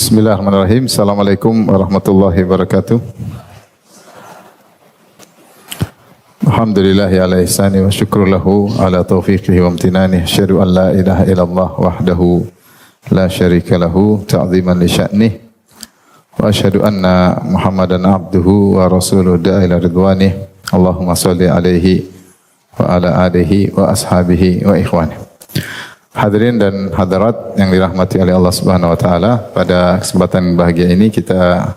Bismillahirrahmanirrahim. Assalamualaikum warahmatullahi wabarakatuh. Alhamdulillahi ala ihsani wa syukru lahu ala taufiqihi wa amtinani. Asyhadu an la ilaha illallah wahdahu la syarika lahu ta'ziman li sya'nih. Wa asyhadu anna Muhammadan abduhu wa rasuluhu da'ila ridwanih. Allahumma salli alaihi wa ala alihi wa ashabihi wa ikhwanih. Hadirin dan hadirat yang dirahmati oleh Allah Subhanahu wa taala, pada kesempatan bahagia ini kita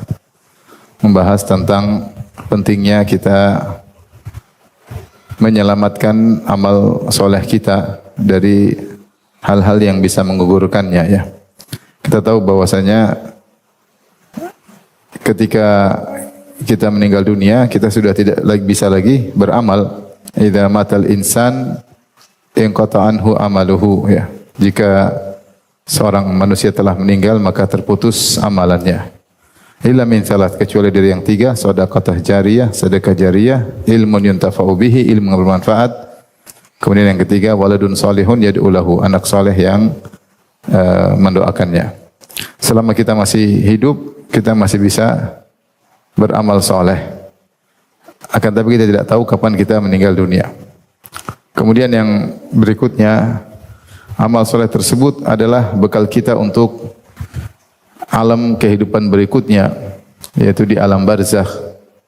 membahas tentang pentingnya kita menyelamatkan amal soleh kita dari hal-hal yang bisa menggugurkannya, ya. Kita tahu bahwasanya ketika kita meninggal dunia, kita sudah tidak bisa lagi beramal. Idza matal insan inqata anhu amaluhu, ya. Jika seorang manusia telah meninggal maka terputus amalannya. Illa min salat, kecuali dari yang tiga: shadaqah jariyah, sedekah jariyah, ilmun yuntafa'u bihi, ilmu yang bermanfaat. Kemudian yang ketiga, waladun salihun yad'u lahu, anak saleh yang mendoakannya. Selama kita masih hidup, kita masih bisa beramal soleh. Akan tapi kita tidak tahu kapan kita meninggal dunia. Kemudian yang berikutnya, amal soleh tersebut adalah bekal kita untuk alam kehidupan berikutnya, yaitu di alam barzakh.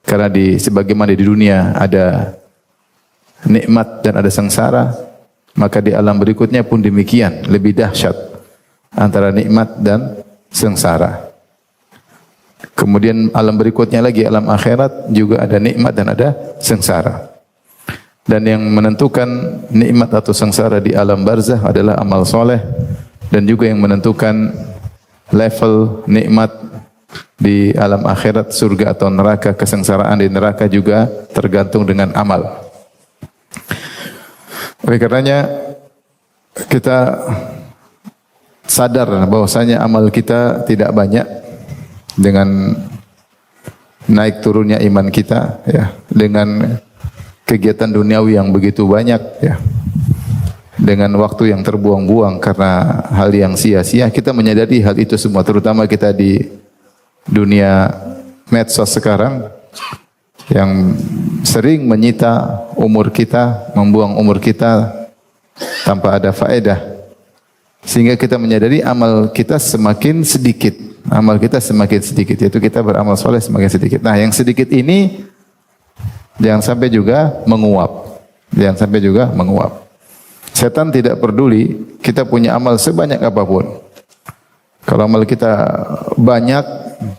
Karena sebagaimana di dunia ada nikmat dan ada sengsara, maka di alam berikutnya pun demikian, lebih dahsyat antara nikmat dan sengsara. Kemudian alam berikutnya lagi, alam akhirat, juga ada nikmat dan ada sengsara. Dan yang menentukan nikmat atau sengsara di alam barzakh adalah amal soleh, dan juga yang menentukan level nikmat di alam akhirat, surga atau neraka, kesengsaraan di neraka juga tergantung dengan amal. Oleh karenanya kita sadar bahwasanya amal kita tidak banyak. Dengan naik turunnya iman kita, ya, dengan kegiatan duniawi yang begitu banyak, ya, dengan waktu yang terbuang-buang karena hal yang sia-sia, kita menyadari hal itu semua, terutama kita di dunia medsos sekarang yang sering menyita umur kita, membuang umur kita tanpa ada faedah, sehingga kita menyadari amal kita semakin sedikit. Amal kita semakin sedikit, yaitu kita beramal soleh semakin sedikit. Nah, yang sedikit ini jangan sampai juga menguap. Jangan sampai juga menguap. Setan tidak peduli kita punya amal sebanyak apapun. Kalau amal kita banyak,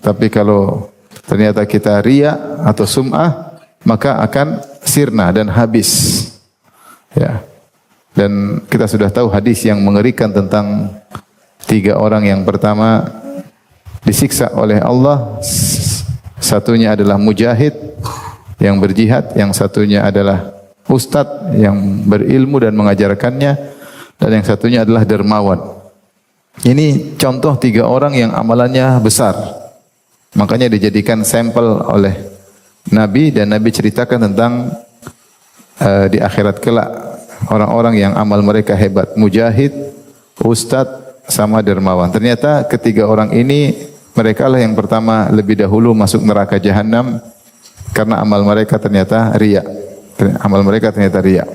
tapi kalau ternyata kita riya atau sum'ah, maka akan sirna dan habis. Ya. Dan kita sudah tahu hadis yang mengerikan tentang tiga orang. Yang pertama disiksa oleh Allah, satunya adalah mujahid yang berjihad, yang satunya adalah ustadz yang berilmu dan mengajarkannya, dan yang satunya adalah dermawan. Ini contoh tiga orang yang amalannya besar, makanya dijadikan sampel oleh Nabi, dan Nabi ceritakan tentang di akhirat kelak orang-orang yang amal mereka hebat: mujahid, ustadz, sama dermawan. Ternyata ketiga orang ini, mereka lah yang pertama lebih dahulu masuk neraka jahanam karena amal mereka ternyata riya. Amal mereka ternyata riya.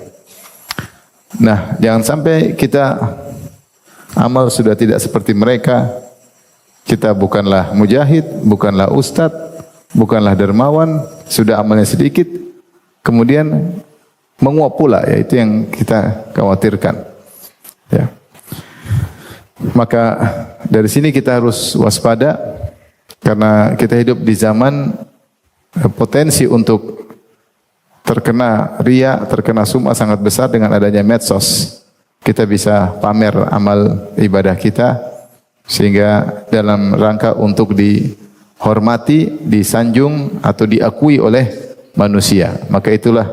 Nah, jangan sampai kita amal sudah tidak seperti mereka. Kita bukanlah mujahid, bukanlah ustadz, bukanlah dermawan, sudah amalnya sedikit, kemudian menguap pula, yaitu yang kita khawatirkan. Ya. Maka dari sini kita harus waspada, karena kita hidup di zaman potensi untuk terkena riya, terkena sum'ah sangat besar dengan adanya medsos. Kita bisa pamer amal ibadah kita sehingga dalam rangka untuk dihormati, disanjung atau diakui oleh manusia. Maka itulah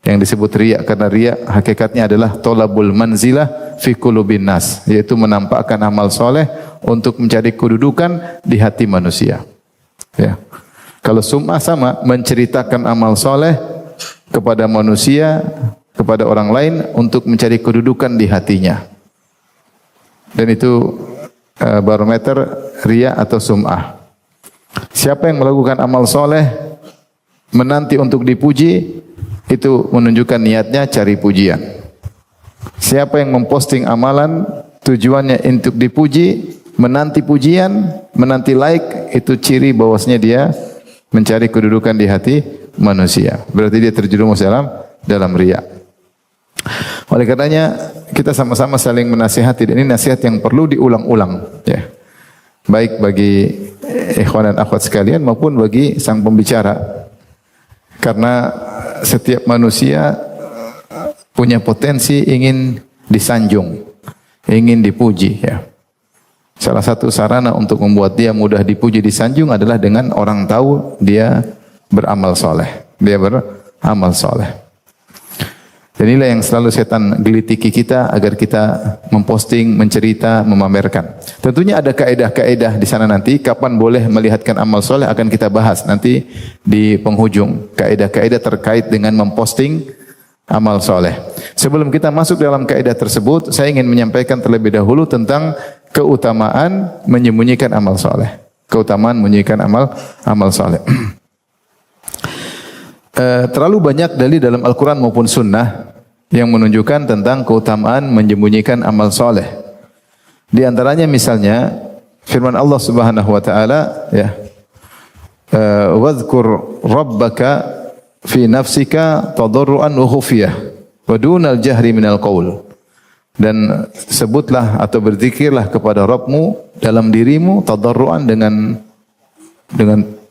yang disebut riya, karena riya hakikatnya adalah tolabul manzilah fi qulubin nas, yaitu menampakkan amal soleh untuk mencari kedudukan di hati manusia. Ya. Kalau sum'ah sama, menceritakan amal soleh kepada manusia, kepada orang lain untuk mencari kedudukan di hatinya. Dan itu barometer riya atau sum'ah. Siapa yang melakukan amal soleh menanti untuk dipuji, itu menunjukkan niatnya cari pujian. Siapa yang memposting amalan tujuannya untuk dipuji, menanti pujian, menanti like, itu ciri bahwasanya dia mencari kedudukan di hati manusia. Berarti dia terjerumus dalam riya. Oleh karenanya kita sama-sama saling menasihati, dan ini nasihat yang perlu diulang-ulang, ya. Baik bagi ikhwan dan akhwat sekalian maupun bagi sang pembicara. Karena setiap manusia punya potensi ingin disanjung, ingin dipuji, ya. Salah satu sarana untuk membuat dia mudah dipuji, disanjung adalah dengan orang tahu dia beramal soleh. Dia beramal soleh. Dan inilah yang selalu setan gelitiki kita agar kita memposting, mencerita, memamerkan. Tentunya ada kaedah-kaedah di sana nanti. Kapan boleh melihatkan amal soleh akan kita bahas nanti di penghujung. Kaedah-kaedah terkait dengan memposting amal soleh. Sebelum kita masuk dalam kaedah tersebut, saya ingin menyampaikan terlebih dahulu tentang keutamaan menyembunyikan amal soleh. Keutamaan menyembunyikan amal soleh. Terlalu banyak dalil dalam Al-Quran maupun Sunnah yang menunjukkan tentang keutamaan menyembunyikan amal soleh. Di antaranya misalnya firman Allah Subhanahu Wa Taala, ya, "Wadhkur Rabbaka fi nafsika tadarruan wa khufiyah wa dunal jahri minal qaul." Dan sebutlah atau berzikirlah kepada Rabbmu dalam dirimu tadarruan dengan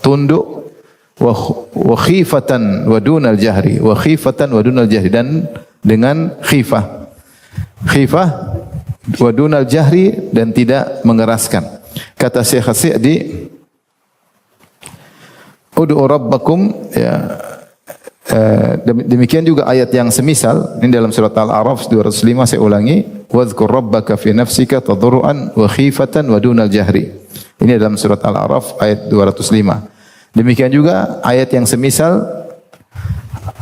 tunduk, wa khifatan wa dunal jahri, wa khifatan wa dunal jahri, dan dengan khifah wa dunal jahri, dan tidak mengeraskan. Kata Syekh Sa'di, ud'u rabbakum, ya. Demikian juga ayat yang semisal ini dalam surat Al-A'raf 205, saya ulangi, wadhkur rabbaka fi nafsika tadarruan wa khifatan wa dunal jahri. Ini dalam surat Al-A'raf ayat 205. Demikian juga ayat yang semisal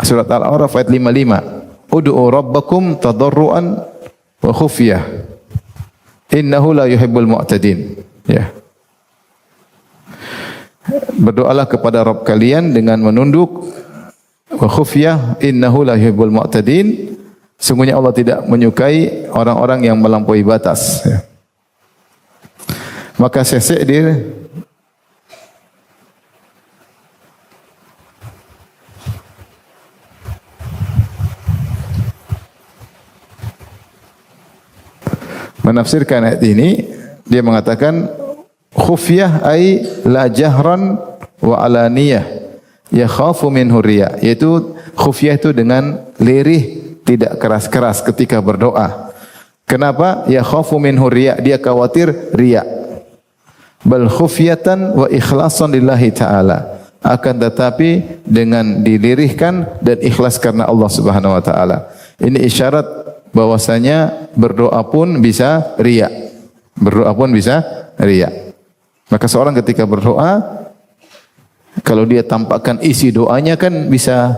surat Al-A'raf ayat 55. Ud'u rabbakum tadarruan wa khufyah. Innahu la yuhibbul mu'tadin. Ya. Berdoalah kepada Rabb kalian dengan menunduk, wa khufyah, innahu la yuhibbul mu'tadin. Sungguhnya Allah tidak menyukai orang-orang yang melampaui batas. Ya. Maka Syekh Sa'di menafsirkan ayat ini, dia mengatakan khufyah ay la jahran wa alaniyah yakhafu minhu riya, yaitu khufyah itu dengan lirih, tidak keras-keras ketika berdoa. Kenapa? Yakhafu minhu riya, dia khawatir riya. Bal khufyatan wa ikhlasan lillahi ta'ala, akan tetapi dengan dilirihkan dan ikhlas karena Allah Subhanahu wa taala. Ini isyarat bahwasanya berdoa pun bisa riya. Berdoa pun bisa riya. Maka seorang ketika berdoa, kalau dia tampakkan isi doanya kan bisa,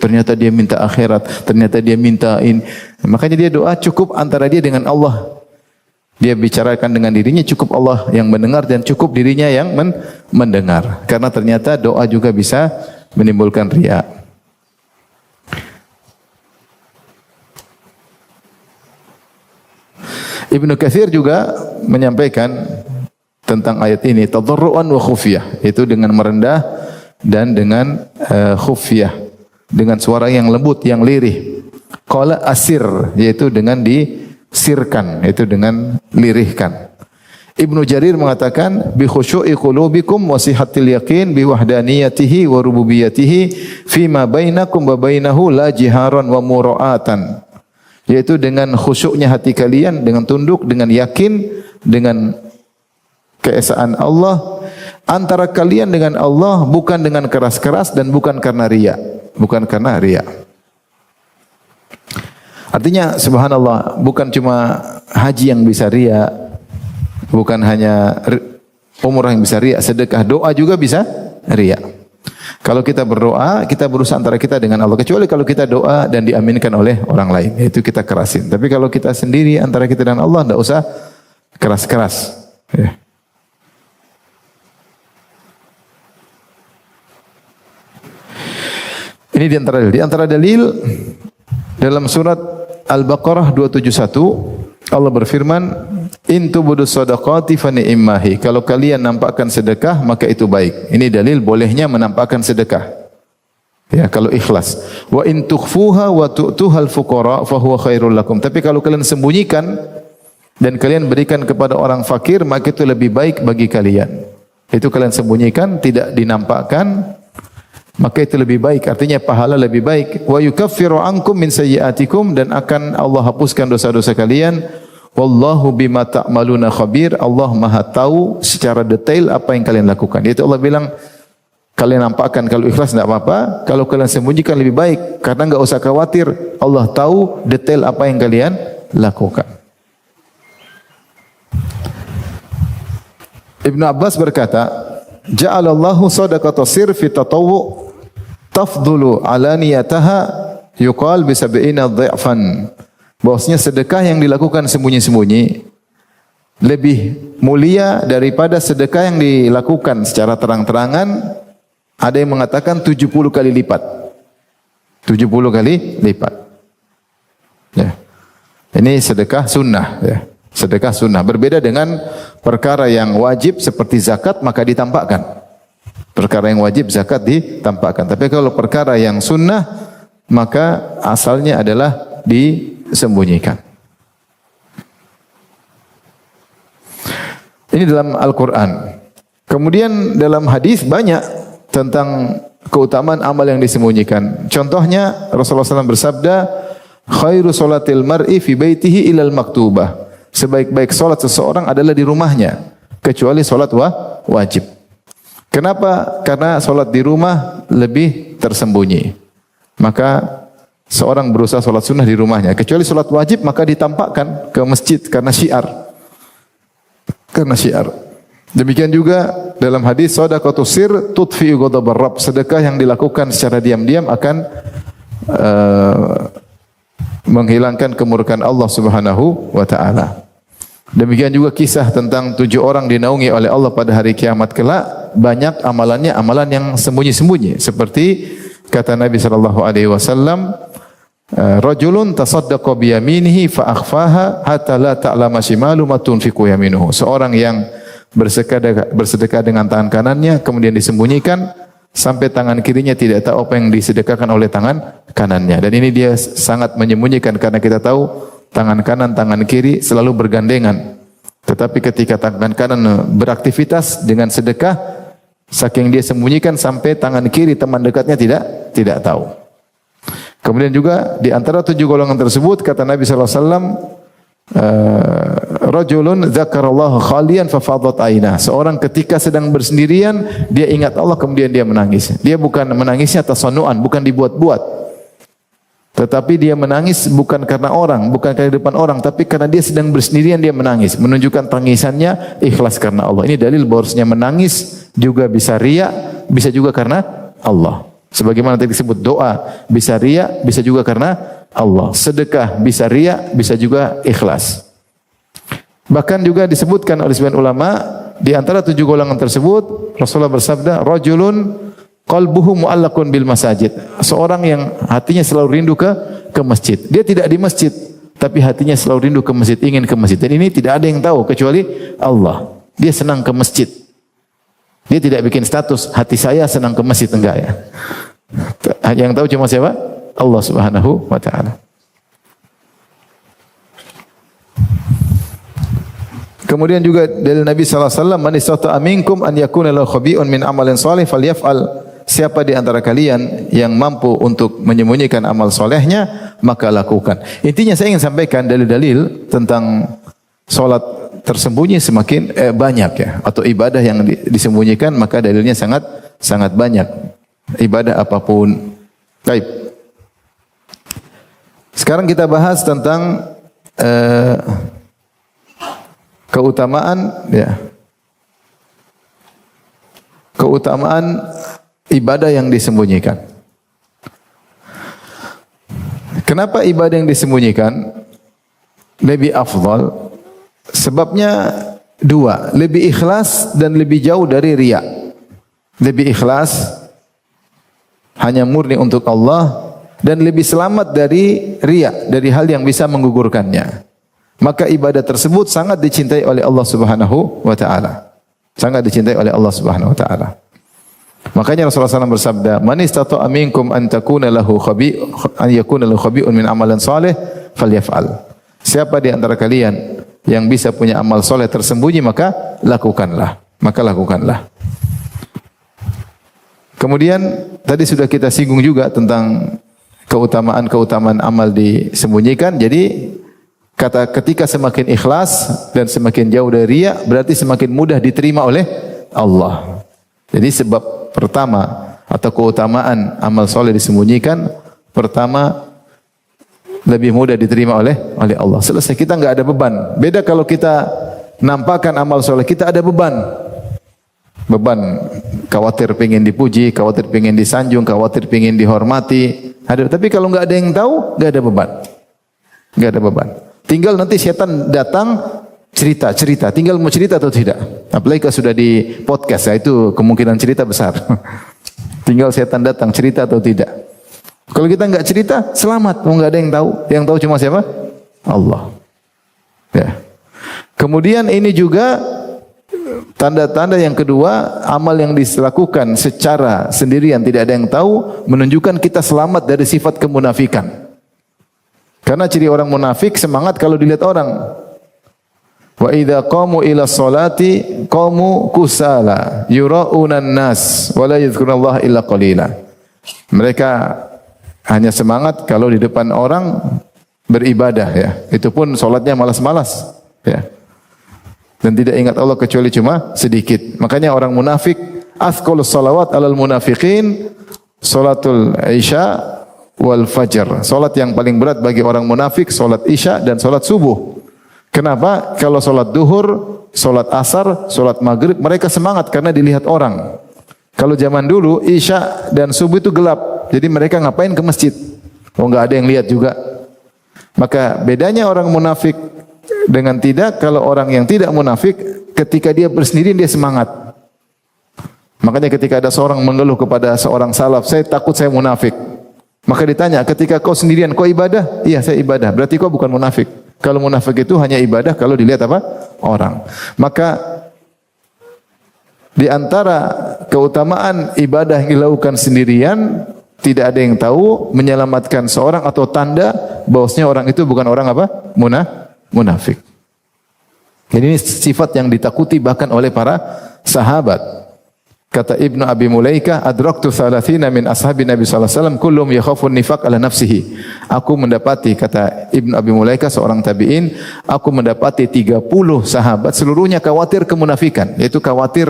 ternyata dia minta akhirat, ternyata dia minta ini. Makanya dia doa cukup antara dia dengan Allah. Dia bicarakan dengan dirinya, cukup Allah yang mendengar, dan cukup dirinya yang mendengar. Karena ternyata doa juga bisa menimbulkan riya. Ibnu Katsir juga menyampaikan tentang ayat ini, tadarruan wa khufyah, itu dengan merendah dan dengan khufyah, dengan suara yang lembut, yang lirih. Qala asir, yaitu dengan disirkan, yaitu dengan lirihkan. Ibnu Jarir mengatakan bi khusyu'i qulubikum wa sihatil yaqin bi wahdaniyatihi wa rububiyatihi fima bainakum wa bainahu la jiharan wa mura'atan. Yaitu dengan khusyuknya hati kalian, dengan tunduk, dengan yakin, dengan keesaan Allah antara kalian dengan Allah, bukan dengan keras-keras dan bukan karena riya, bukan karena riya. Artinya subhanallah, bukan cuma haji yang bisa riya, bukan hanya umrah yang bisa riya, sedekah, doa juga bisa riya. Kalau kita berdoa, kita berusaha antara kita dengan Allah. Kecuali kalau kita doa dan diaminkan oleh orang lain, itu kita kerasin. Tapi kalau kita sendiri antara kita dengan Allah, tidak usah keras-keras. Ya. Ini di antara dalil. Di antara dalil dalam surat Al-Baqarah 271 Allah berfirman, "In tubudu shadaqati fa ni'mahi." Kalau kalian nampakkan sedekah maka itu baik. Ini dalil bolehnya menampakkan sedekah. Ya, kalau ikhlas. Wa in tukhfuha wa tu'tuhal fuqara fa huwa khairul lakum. Tapi kalau kalian sembunyikan dan kalian berikan kepada orang fakir, maka itu lebih baik bagi kalian. Itu kalian sembunyikan, tidak dinampakkan, maka itu lebih baik. Artinya pahala lebih baik. Wa yukaffiru ankum min sayyi'atikum, dan akan Allah hapuskan dosa-dosa kalian. Wallahu bima ta'maluna khabir. Allah Maha tahu secara detail apa yang kalian lakukan. Yaitu Allah bilang, kalian nampakkan kalau ikhlas tidak apa-apa, kalau kalian sembunyikan lebih baik, karena enggak usah khawatir, Allah tahu detail apa yang kalian lakukan. Ibnu Abbas berkata, "Ja'alallahu shadaqata sirfi tatawwu tafdulu alaniyataha yuqal bi sab'ina dha'fan." Bahwasanya sedekah yang dilakukan sembunyi-sembunyi lebih mulia daripada sedekah yang dilakukan secara terang-terangan. Ada yang mengatakan 70 kali lipat. 70 kali lipat. Ya. Ini sedekah sunnah, ya. Sedekah sunnah. Berbeda dengan perkara yang wajib seperti zakat, maka ditampakkan. Perkara yang wajib zakat ditampakkan. Tapi kalau perkara yang sunnah, maka asalnya adalah disembunyikan. Ini dalam Al-Quran. Kemudian dalam hadis banyak tentang keutamaan amal yang disembunyikan. Contohnya Rasulullah SAW bersabda, "Khairu salatil mar'i fi baitihi ilal maktubah." Sebaik-baik salat seseorang adalah di rumahnya, kecuali salat wajib. Kenapa? Karena salat di rumah lebih tersembunyi. Maka seorang berusaha salat sunnah di rumahnya. Kecuali salat wajib maka ditampakkan ke masjid karena syiar. Karena syiar. Demikian juga dalam hadis shadaqatus sir tudfi'u ghadabar rabb. Sedekah yang dilakukan secara diam-diam akan menghilangkan kemurkaan Allah Subhanahu wa taala. Demikian juga kisah tentang 7 orang dinaungi oleh Allah pada hari kiamat kelak. Banyak amalannya amalan yang sembunyi-sembunyi. Seperti kata Nabi SAW, "Rajulun tasaddaqa biyaminihi fa akhfaha hatta la ta'lama shimalu ma tunfiqu yaminuhu." Seorang yang bersedekah dengan tangan kanannya kemudian disembunyikan sampai tangan kirinya tidak tahu apa yang disedekahkan oleh tangan kanannya. Dan ini dia sangat menyembunyikan karena kita tahu tangan kanan, tangan kiri selalu bergandengan. Tetapi ketika tangan kanan beraktivitas dengan sedekah, saking dia sembunyikan sampai tangan kiri teman dekatnya tidak tahu. Kemudian juga di antara 7 golongan tersebut kata Nabi SAW, rajulun dzakarallaha khalian fa fadat ainah. Seorang ketika sedang bersendirian dia ingat Allah kemudian dia menangis. Dia bukan menangisnya tasannuan, bukan dibuat-buat. Tetapi dia menangis bukan karena orang, bukan karena di depan orang, tapi karena dia sedang bersendirian dia menangis, menunjukkan tangisannya ikhlas karena Allah. Ini dalil bahwasanya menangis juga bisa riya, bisa juga karena Allah. Sebagaimana tadi disebut doa bisa riya, bisa juga karena Allah. Sedekah bisa riya, bisa juga ikhlas. Bahkan juga disebutkan oleh sebagian ulama di antara 7 golongan tersebut Rasulullah bersabda, rajulun qalbuhu mu'allaqun bil masajid. Seorang yang hatinya selalu rindu ke masjid. Dia tidak di masjid, tapi hatinya selalu rindu ke masjid, ingin ke masjid. Dan ini tidak ada yang tahu kecuali Allah. Dia senang ke masjid. Dia tidak bikin status, hati saya senang ke masjid, enggak ya. Yang tahu cuma siapa? Allah Subhanahu wa taala. Kemudian juga dari Nabi sallallahu alaihi wasallam, "Man istata'a minkum an yakuna lahu khabi'un min amalin shalih falyaf'al." Siapa di antara kalian yang mampu untuk menyembunyikan amal solehnya, maka lakukan. Intinya saya ingin sampaikan dalil-dalil tentang solat tersembunyi semakin banyak ya, atau ibadah yang disembunyikan maka dalilnya sangat banyak. Ibadah apapun. Baik. Sekarang kita bahas tentang keutamaan ya. Keutamaan ibadah yang disembunyikan. Kenapa ibadah yang disembunyikan lebih afdal? Sebabnya 2, lebih ikhlas dan lebih jauh dari riya. Lebih ikhlas hanya murni untuk Allah dan lebih selamat dari riya, dari hal yang bisa menggugurkannya. Maka ibadah tersebut sangat dicintai oleh Allah Subhanahu wa taala. Sangat dicintai oleh Allah Subhanahu wa taala. Makanya Rasulullah SAW bersabda, "Man istata'a minkum an yakuna lahu khabi'un min amalan saleh falyaf'al." Siapa di antara kalian yang bisa punya amal soleh tersembunyi, maka lakukanlah. Maka lakukanlah. Kemudian tadi sudah kita singgung juga tentang keutamaan amal disembunyikan. Jadi kata ketika semakin ikhlas dan semakin jauh dari riya, berarti semakin mudah diterima oleh Allah. Jadi sebab pertama atau keutamaan amal soleh disembunyikan, pertama lebih mudah diterima oleh Allah. Selesai, kita nggak ada beban. Beda kalau kita nampakkan amal soleh, kita ada beban. Beban, khawatir pengen dipuji, khawatir pengen disanjung, khawatir pengen dihormati. Tapi kalau nggak ada yang tahu, nggak ada beban. Nggak ada beban. Tinggal nanti setan datang cerita. Tinggal mau cerita atau tidak. Apalagi kalau sudah di podcast, ya itu kemungkinan cerita besar. Tinggal setan datang cerita atau tidak. Kalau kita nggak cerita, selamat. Mau nggak ada yang tahu. Yang tahu cuma siapa? Allah. Ya. Kemudian ini juga tanda-tanda yang kedua, amal yang dilakukan secara sendirian tidak ada yang tahu, menunjukkan kita selamat dari sifat kemunafikan. Karena ciri orang munafik semangat kalau dilihat orang. Wa idza qamu ila sholati qamu kusala yura'unan nas wa la yadhkurullaha illa qalila. Mereka hanya semangat kalau di depan orang beribadah, ya. Itu pun salatnya malas-malas, ya. Dan tidak ingat Allah kecuali cuma sedikit. Makanya orang munafik, athqalus salawat alal munafiqin salatul isya wal fajr. Salat yang paling berat bagi orang munafik salat isya dan salat subuh. Kenapa? Kalau salat duhur, salat asar, salat maghrib mereka semangat karena dilihat orang. Kalau zaman dulu isya dan subuh itu gelap. Jadi mereka ngapain ke masjid? Oh, enggak ada yang lihat juga. Maka bedanya orang munafik dengan tidak, kalau orang yang tidak munafik ketika dia bersendirian dia semangat. Makanya ketika ada seorang mengeluh kepada seorang salaf, saya takut saya munafik. Maka ditanya, ketika kau sendirian kau ibadah? Iya, saya ibadah. Berarti kau bukan munafik. Kalau munafik itu hanya ibadah kalau dilihat apa? Orang. Maka di antara keutamaan ibadah yang dilakukan sendirian, tidak ada yang tahu, menyelamatkan seorang atau tanda bahwasanya orang itu bukan orang apa? Munafik. Jadi ini sifat yang ditakuti bahkan oleh para sahabat. Kata Ibnu Abi Mulaikah, adraktu 30 min ashabi Nabi sallallahu alaihi wasallam kullum yakhafun nifaq ala nafsihi. Aku mendapati, kata Ibnu Abi Mulaikah seorang tabi'in, aku mendapati 30 sahabat seluruhnya khawatir kemunafikan, yaitu khawatir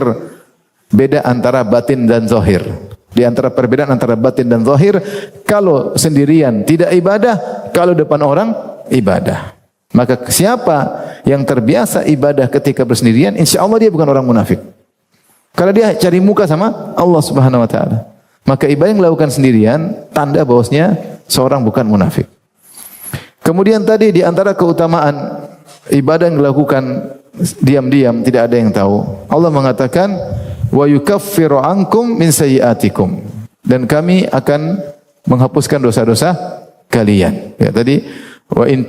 beda antara batin dan zahir. Di antara perbedaan antara batin dan zahir, kalau sendirian tidak ibadah, kalau depan orang ibadah. Maka siapa yang terbiasa ibadah ketika bersendirian, insya Allah dia bukan orang munafik. Kalau dia cari muka sama Allah Subhanahu wa taala, maka ibadah yang dilakukan sendirian tanda bahwasanya seorang bukan munafik. Kemudian tadi di antara keutamaan ibadah yang dilakukan diam-diam tidak ada yang tahu. Allah mengatakan wa yukaffiru ankum min sayyi'atikum, dan kami akan menghapuskan dosa-dosa kalian. Ya, tadi wa in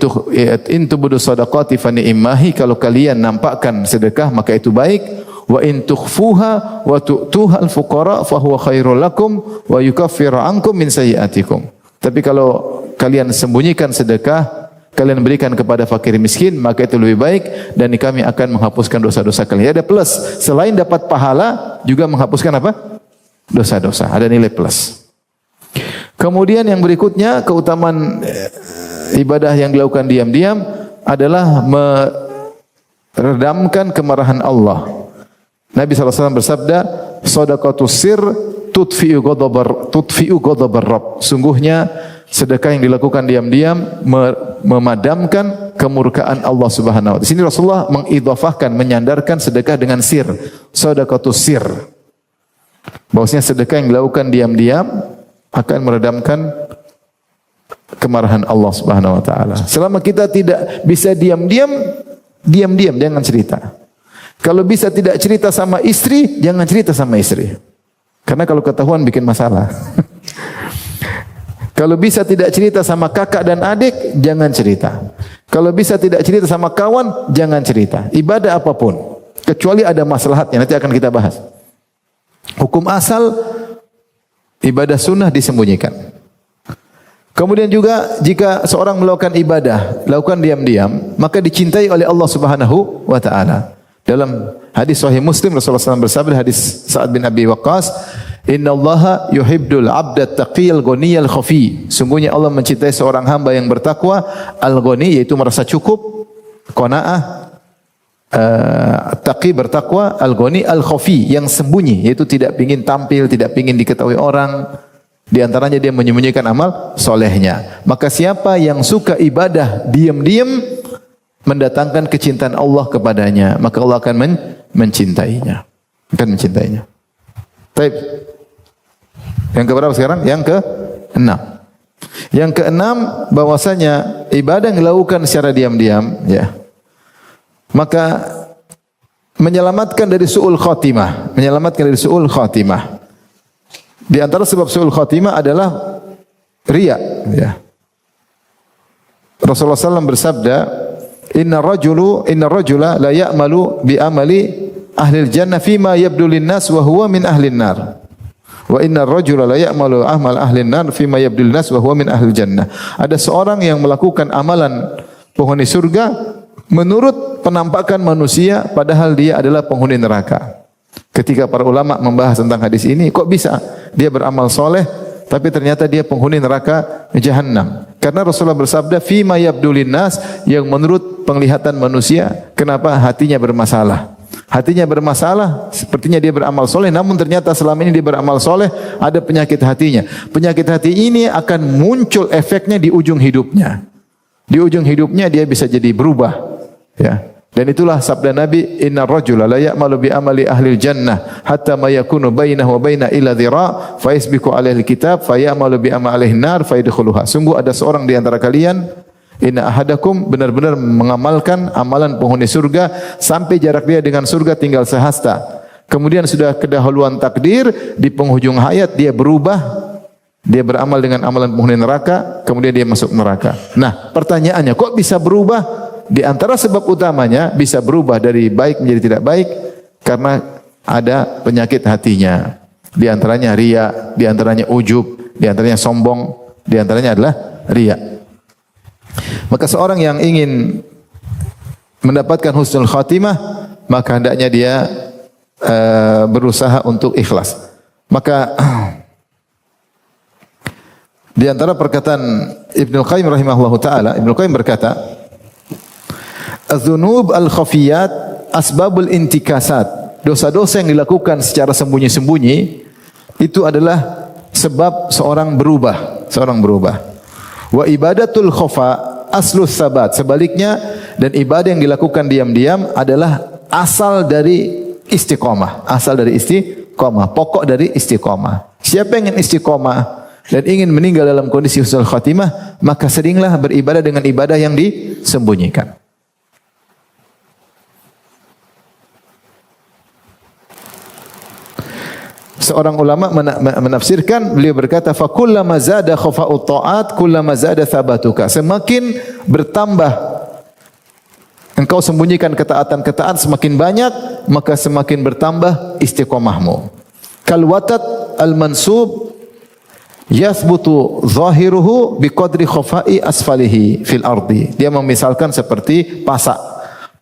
tubudu shadaqati fa ni'mahi, kalau kalian nampakkan sedekah maka itu baik. Wa in tukhfuha wa tu'tuha al-fuqara fa huwa khairul lakum wa yukaffiru ankum min sayyi'atikum. Tapi kalau kalian sembunyikan sedekah, kalian berikan kepada fakir miskin, maka itu lebih baik dan kami akan menghapuskan dosa-dosa kalian. Ada plus, selain dapat pahala juga menghapuskan apa? Dosa-dosa. Ada nilai plus. Kemudian yang berikutnya, keutamaan ibadah yang dilakukan diam-diam adalah meredamkan kemarahan Allah. Nabi SAW bersabda, "Shadaqatus sir tudfi'u ghadabar Rabb." Sungguhnya sedekah yang dilakukan diam-diam memadamkan kemurkaan Allah Subhanahu wa taala. Di sini Rasulullah mengidhafahkan, menyandarkan sedekah dengan sir. Shadaqatus sir. Bahwasanya sedekah yang dilakukan diam-diam akan meredamkan kemarahan Allah Subhanahu wa taala. Selama kita tidak bisa diam-diam, jangan cerita. Kalau bisa tidak cerita sama istri, jangan cerita sama istri. Karena kalau ketahuan bikin masalah. Kalau bisa tidak cerita sama kakak dan adik, jangan cerita. Kalau bisa tidak cerita sama kawan, jangan cerita. Ibadah apapun, kecuali ada maslahatnya, nanti akan kita bahas. Hukum asal, ibadah sunnah disembunyikan. Kemudian juga jika seorang melakukan ibadah, lakukan diam-diam, maka dicintai oleh Allah Subhanahu wa taala. Dalam hadis sahih Muslim, Rasulullah SAW bersabda, hadis Sa'ad bin Abi Waqqas, "Innallaha yuhibbul 'abda taqiyal ghaniyal khafi." Sungguhnya Allah mencintai seorang hamba yang bertakwa, al-ghani yaitu merasa cukup, qanaah, taqi bertakwa, al-ghani al-khafi yang sembunyi, yaitu tidak ingin tampil, tidak ingin diketahui orang. Di antaranya dia menyembunyikan amal solehnya. Maka siapa yang suka ibadah diam-diam, mendatangkan kecintaan Allah kepadanya, maka Allah akan mencintainya. Akan mencintainya. Baik. Yang keberapa sekarang? Yang ke-6. Yang ke-6 bahwasanya ibadah yang dilakukan secara diam-diam, ya. Maka menyelamatkan dari su'ul khatimah, menyelamatkan dari su'ul khatimah. Di antara sebab su'ul khatimah adalah riya, ya. Rasulullah SAW bersabda, Inna rajula la ya'malu bi amali ahli jannah fima yabdu lin-nas wa huwa min ahli nar. Wa inna rajula la ya'malu amal ahli nar fima yabdu lin-nas wa huwa min ahli jannah. Ada seorang yang melakukan amalan penghuni surga menurut penampakan manusia, padahal dia adalah penghuni neraka. Ketika para ulama membahas tentang hadis ini, kok bisa dia beramal soleh tapi ternyata dia penghuni neraka jahannam? Karena Rasulullah bersabda, "Fima yabdu linnas", yang menurut penglihatan manusia. Kenapa? Hatinya bermasalah. Hatinya bermasalah, sepertinya dia beramal soleh, namun ternyata selama ini dia beramal soleh, ada penyakit hatinya. Penyakit hati ini akan muncul efeknya di ujung hidupnya. Di ujung hidupnya dia bisa jadi berubah, ya. Dan itulah sabda Nabi, "Inna rajula la ya'malu bi amali ahli jannah hatta ma yakunu bainahu wa baina illa dhira' fa yasbiqu alaihi alkitab fa ya'malu bi amalihi nar fa yadkhuluha." Sungguh ada seorang di antara kalian, inna ahadakum, benar-benar mengamalkan amalan penghuni surga sampai jarak dia dengan surga tinggal sehasta. Kemudian sudah kedahuluan takdir, di penghujung hayat dia berubah, dia beramal dengan amalan penghuni neraka, kemudian dia masuk neraka. Nah, pertanyaannya, kok bisa berubah? Di antara sebab utamanya bisa berubah dari baik menjadi tidak baik karena ada penyakit hatinya. Di antaranya riya, di antaranya ujub, di antaranya sombong, di antaranya adalah riya. Maka seorang yang ingin mendapatkan husnul khatimah, maka hendaknya dia berusaha untuk ikhlas. Maka di antara perkataan Ibnu Qayyim rahimahullahu taala, Ibnu Qayyim berkata, "Az-dzunub al-khafiyat asbabul intikasat." Dosa-dosa yang dilakukan secara sembunyi-sembunyi itu adalah sebab seorang berubah, Wa ibadatul khafa aslus sabat. Sebaliknya, dan ibadah yang dilakukan diam-diam adalah asal dari istiqomah, pokok dari istiqomah. Siapa yang ingin istiqomah dan ingin meninggal dalam kondisi husnul khatimah, maka seringlah beribadah dengan ibadah yang disembunyikan. Seorang ulama menafsirkan, beliau berkata, "Fa kullama zada khafa'ut ta'at, kullama zada thabatuka." Semakin bertambah engkau sembunyikan ketaatan-ketaatan semakin banyak, maka semakin bertambah istiqomahmu. Kal watat al-mansub yathbutu zahiruhu biqadri khafa'i asfalihi fil ardi. Dia memisalkan seperti pasak.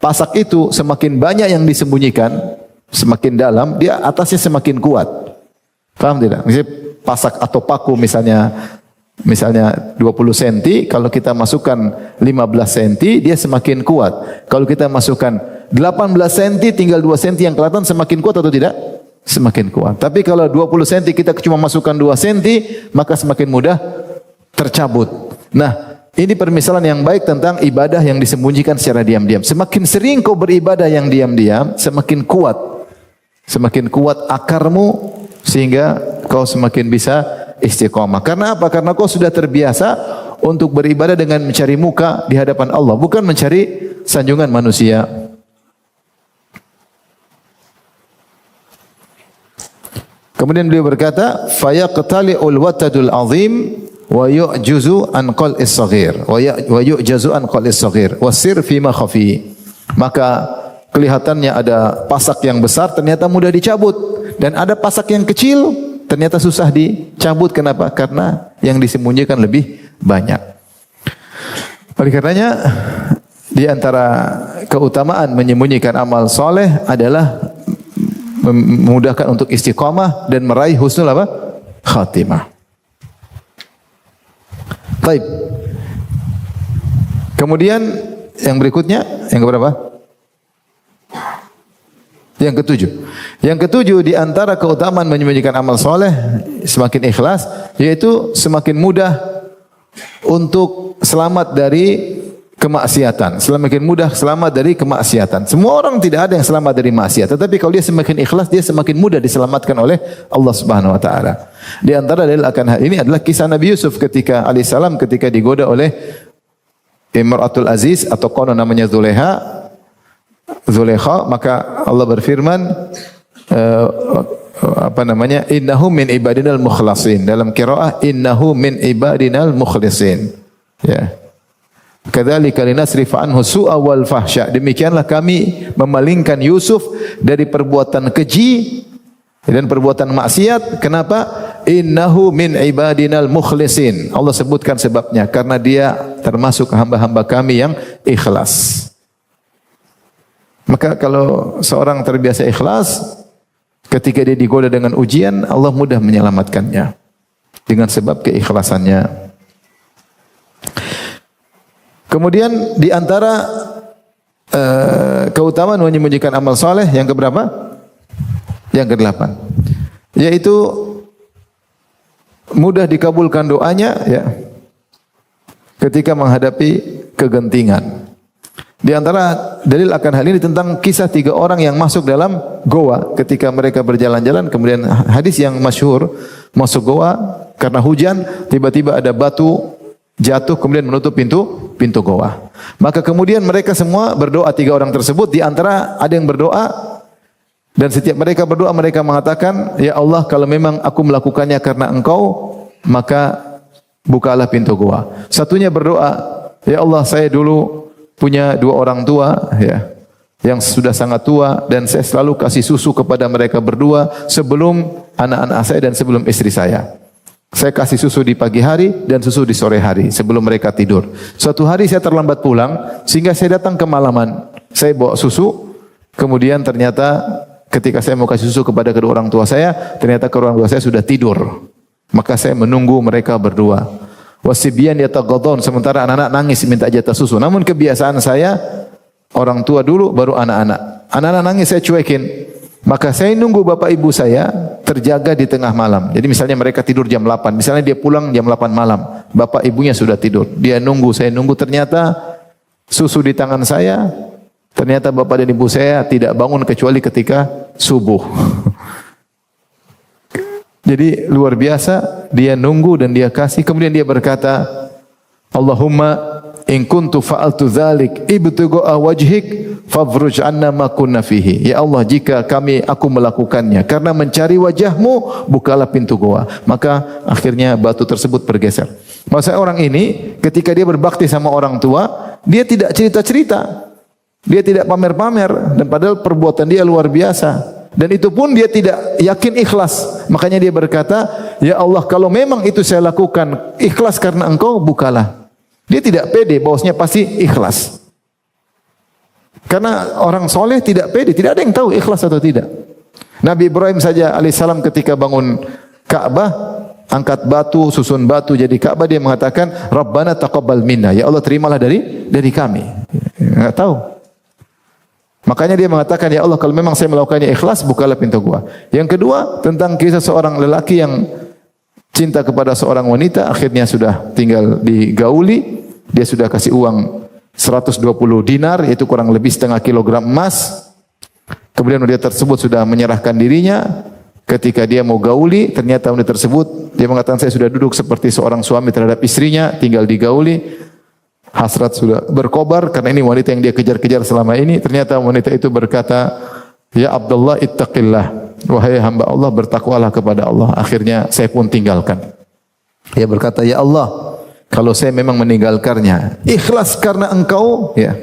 Pasak itu semakin banyak yang disembunyikan, semakin dalam, dia atasnya semakin kuat. Paham tidak? Misalnya pasak atau paku misalnya 20 cm, kalau kita masukkan 15 cm, dia semakin kuat. Kalau kita masukkan 18 cm, tinggal 2 cm yang kelihatan, semakin kuat atau tidak? Semakin kuat. Tapi kalau 20 cm kita cuma masukkan 2 cm, maka semakin mudah tercabut. Nah, ini permisalan yang baik tentang ibadah yang disembunyikan secara diam-diam. Semakin sering kau beribadah yang diam-diam, semakin kuat akarmu, sehingga kau semakin bisa istiqomah. Karena apa? Karena kau sudah terbiasa untuk beribadah dengan mencari muka di hadapan Allah, bukan mencari sanjungan manusia. Kemudian beliau berkata, "Fayaqtali'ul watadul azim wa yu'juzu an qal'is saghir wa yu'jazu an qal'is saghir wasir fi ma khafi. Maka kelihatannya ada pasak yang besar ternyata mudah dicabut dan ada pasak yang kecil ternyata susah dicabut. Kenapa? Karena yang disembunyikan lebih banyak. Oleh karenanya di antara keutamaan menyembunyikan amal soleh adalah memudahkan untuk istiqamah dan meraih husnul apa? Khatimah. Baik. Kemudian yang berikutnya, yang keberapa? Yang ketujuh. Yang ketujuh di antara keutamaan menyembunyikan amal soleh semakin ikhlas, yaitu semakin mudah untuk selamat dari kemaksiatan. Semakin mudah selamat dari kemaksiatan. Semua orang tidak ada yang selamat dari maksiat, tetapi kalau dia semakin ikhlas, dia semakin mudah diselamatkan oleh Allah Subhanahu wa taala. Di antara dalil akan hal ini adalah kisah Nabi Yusuf ketika alaihissalam ketika digoda oleh Imratul Aziz atau konon namanya Zulekha, maka Allah berfirman innahu min ibadinal mukhlasin. Dalam qiraah innahu min ibadinal mukhlisin. Ya. Kadzalika linasrifa anhu su'a wal fahsya. Demikianlah kami memalingkan Yusuf dari perbuatan keji dan perbuatan maksiat. Kenapa? Innahu min ibadinal mukhlisin. Allah sebutkan sebabnya karena dia termasuk hamba-hamba kami yang ikhlas. Maka kalau seorang terbiasa ikhlas, ketika dia digoda dengan ujian, Allah mudah menyelamatkannya dengan sebab keikhlasannya. Kemudian di antara keutamaan menyembunyikan amal soleh yang keberapa? Yang ke-8, yaitu mudah dikabulkan doanya ya ketika menghadapi kegentingan. Di antara dalil akan hal ini tentang kisah 3 orang yang masuk dalam goa ketika mereka berjalan-jalan, kemudian hadis yang masyhur, masuk goa karena hujan, tiba-tiba ada batu jatuh kemudian menutup pintu goa. Maka kemudian mereka semua berdoa, 3 orang tersebut, di antara ada yang berdoa dan setiap mereka berdoa mereka mengatakan, ya Allah, kalau memang aku melakukannya karena Engkau, maka bukalah pintu goa. Satunya berdoa, ya Allah, saya dulu punya 2 orang tua ya yang sudah sangat tua dan saya selalu kasih susu kepada mereka berdua sebelum anak-anak saya dan sebelum istri saya. Saya kasih susu di pagi hari dan susu di sore hari sebelum mereka tidur. Suatu hari saya terlambat pulang sehingga saya datang kemalaman. Saya bawa susu, kemudian ternyata ketika saya mau kasih susu kepada kedua orang tua saya, ternyata kedua orang tua saya sudah tidur. Maka saya menunggu mereka berdua. Wasibyan yataghadun, sementara anak-anak nangis minta jatah susu. Namun kebiasaan saya orang tua dulu baru anak-anak. Anak-anak nangis saya cuekin. Maka saya nunggu bapak ibu saya terjaga di tengah malam. Jadi misalnya mereka tidur jam 8. Misalnya dia pulang jam 8 malam. Bapak ibunya sudah tidur. Dia nunggu, saya nunggu, ternyata susu di tangan saya. Ternyata bapak dan ibu saya tidak bangun kecuali ketika subuh. Jadi luar biasa, dia nunggu dan dia kasih. Kemudian dia berkata, Allahumma in kuntu fa'altu dzalik ibtigha'a wajhik fafruj 'anna ma kunna fihi. Ya Allah, jika aku melakukannya karena mencari wajahmu, bukalah pintu goa. Maka akhirnya batu tersebut bergeser. Masa orang ini ketika dia berbakti sama orang tua, dia tidak cerita-cerita. Dia tidak pamer-pamer dan padahal perbuatan dia luar biasa. Dan itu pun dia tidak yakin ikhlas. Makanya dia berkata, ya Allah, kalau memang itu saya lakukan ikhlas karena Engkau, bukalah. Dia tidak pede bahwasanya pasti ikhlas. Karena orang soleh tidak pede, tidak ada yang tahu ikhlas atau tidak. Nabi Ibrahim saja alaihissalam ketika bangun Ka'bah, angkat batu, susun batu jadi Ka'bah, dia mengatakan, Rabbana taqabbal minna, ya Allah terimalah dari kami. Enggak tahu. Makanya dia mengatakan, ya Allah, kalau memang saya melakukannya ikhlas, bukalah pintu gua. Yang kedua, tentang kisah seorang lelaki yang cinta kepada seorang wanita, akhirnya sudah tinggal digauli, dia sudah kasih uang 120 dinar, yaitu kurang lebih setengah kilogram emas. Kemudian wanita tersebut sudah menyerahkan dirinya. Ketika dia mau gauli, ternyata wanita tersebut, dia mengatakan, saya sudah duduk seperti seorang suami terhadap istrinya, tinggal digauli. Hasrat sudah berkobar karena ini wanita yang dia kejar-kejar selama ini. Ternyata wanita itu berkata, ya Abdullah ittaqillah, wahai hamba Allah, bertakwalah kepada Allah. Akhirnya saya pun tinggalkan. Dia berkata, ya Allah, kalau saya memang meninggalkannya, ikhlas karena engkau, ya.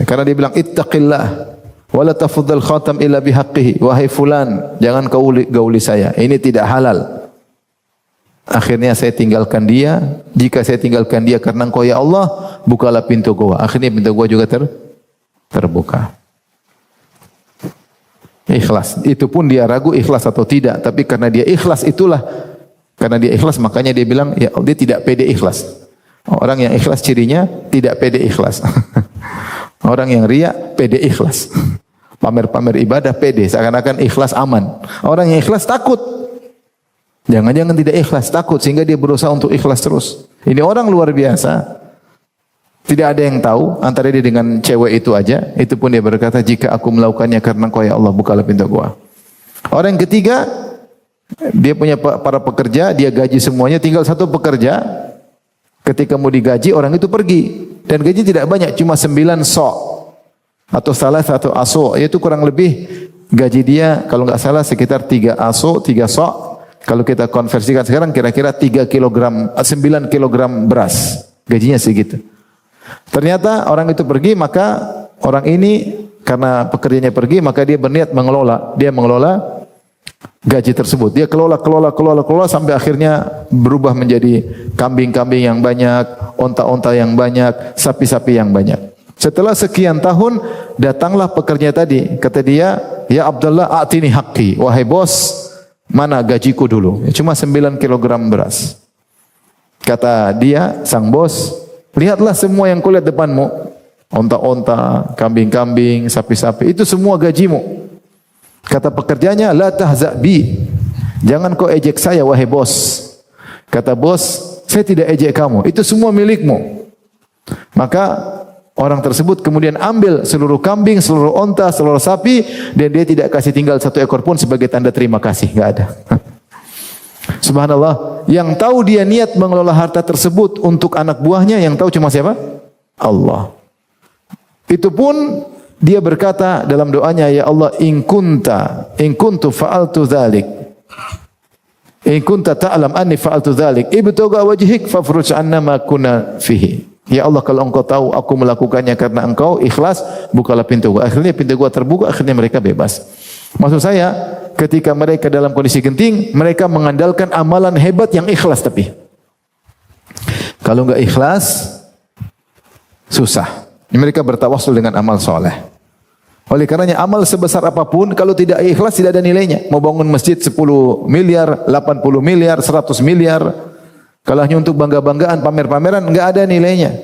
Karena dia bilang, ittaqillah, wala tafuddal khatam illa bihaqqihi. Wahai fulan, jangan kau gauli saya. Ini tidak halal. Akhirnya saya tinggalkan dia. Jika saya tinggalkan dia karena engkau ya Allah, bukalah pintu gua. Akhirnya pintu gua juga terbuka. Ikhlas. Itu pun dia ragu ikhlas atau tidak. Tapi karena dia ikhlas itulah. Karena dia ikhlas makanya dia bilang, ya dia tidak pede ikhlas. Orang yang ikhlas cirinya tidak pede ikhlas. Orang yang riya pede ikhlas. Pamer-pamer ibadah pede. Seakan-akan ikhlas aman. Orang yang ikhlas takut. Jangan-jangan tidak ikhlas, takut sehingga dia berusaha untuk ikhlas terus. Ini orang luar biasa. Tidak ada yang tahu antara dia dengan cewek itu aja. Itu pun dia berkata, jika aku melakukannya karena Engkau ya Allah, bukalah pintu gua. Orang yang ketiga, dia punya para pekerja, dia gaji semuanya, tinggal satu pekerja. Ketika mau digaji, orang itu pergi. Dan gaji tidak banyak, cuma 9 sok. Atau salah satu aso, yaitu kurang lebih gaji dia kalau nggak salah sekitar 3 aso, 3 sok. Kalau kita konversikan sekarang kira-kira 3 kilogram, 9 kilogram beras. Gajinya segitu. Ternyata orang itu pergi, maka orang ini karena pekerjanya pergi, maka dia berniat mengelola. Dia mengelola gaji tersebut. Dia kelola sampai akhirnya berubah menjadi kambing-kambing yang banyak, onta-onta yang banyak, sapi-sapi yang banyak. Setelah sekian tahun, datanglah pekerja tadi. Kata dia, ya Abdullah, a'tini haqqi. Wahai bos, mana gajiku dulu? Cuma 9 kilogram beras. Kata dia, sang bos, lihatlah semua yang kulihat depanmu. Onta-onta, kambing-kambing, sapi-sapi. Itu semua gajimu. Kata pekerjanya, la tahza' bi. Jangan kau ejek saya, wahai bos. Kata bos, saya tidak ejek kamu. Itu semua milikmu. Maka orang tersebut kemudian ambil seluruh kambing, seluruh onta, seluruh sapi, dan dia tidak kasih tinggal 1 ekor pun sebagai tanda terima kasih. Enggak ada. Subhanallah. Yang tahu dia niat mengelola harta tersebut untuk anak buahnya, yang tahu cuma siapa? Allah. Itu pun dia berkata dalam doanya, ya Allah, in kuntu fa'altu dzalik. In kunta ta'lam anni fa'altu dzalik, ibtagha wajhik fafruj anna ma kunna fihi. Ya Allah, kalau Engkau tahu aku melakukannya karena Engkau ikhlas, bukalah pintu gua. Akhirnya pintu gua terbuka, akhirnya mereka bebas. Maksud saya, ketika mereka dalam kondisi genting, mereka mengandalkan amalan hebat yang ikhlas tapi. Kalau enggak ikhlas, susah. Mereka bertawassul dengan amal soleh. Oleh karenanya amal sebesar apapun, kalau tidak ikhlas tidak ada nilainya. Mau bangun masjid 10 miliar, 80 miliar, 100 miliar. Kalau hanya untuk bangga-banggaan, pamer-pameran, enggak ada nilainya.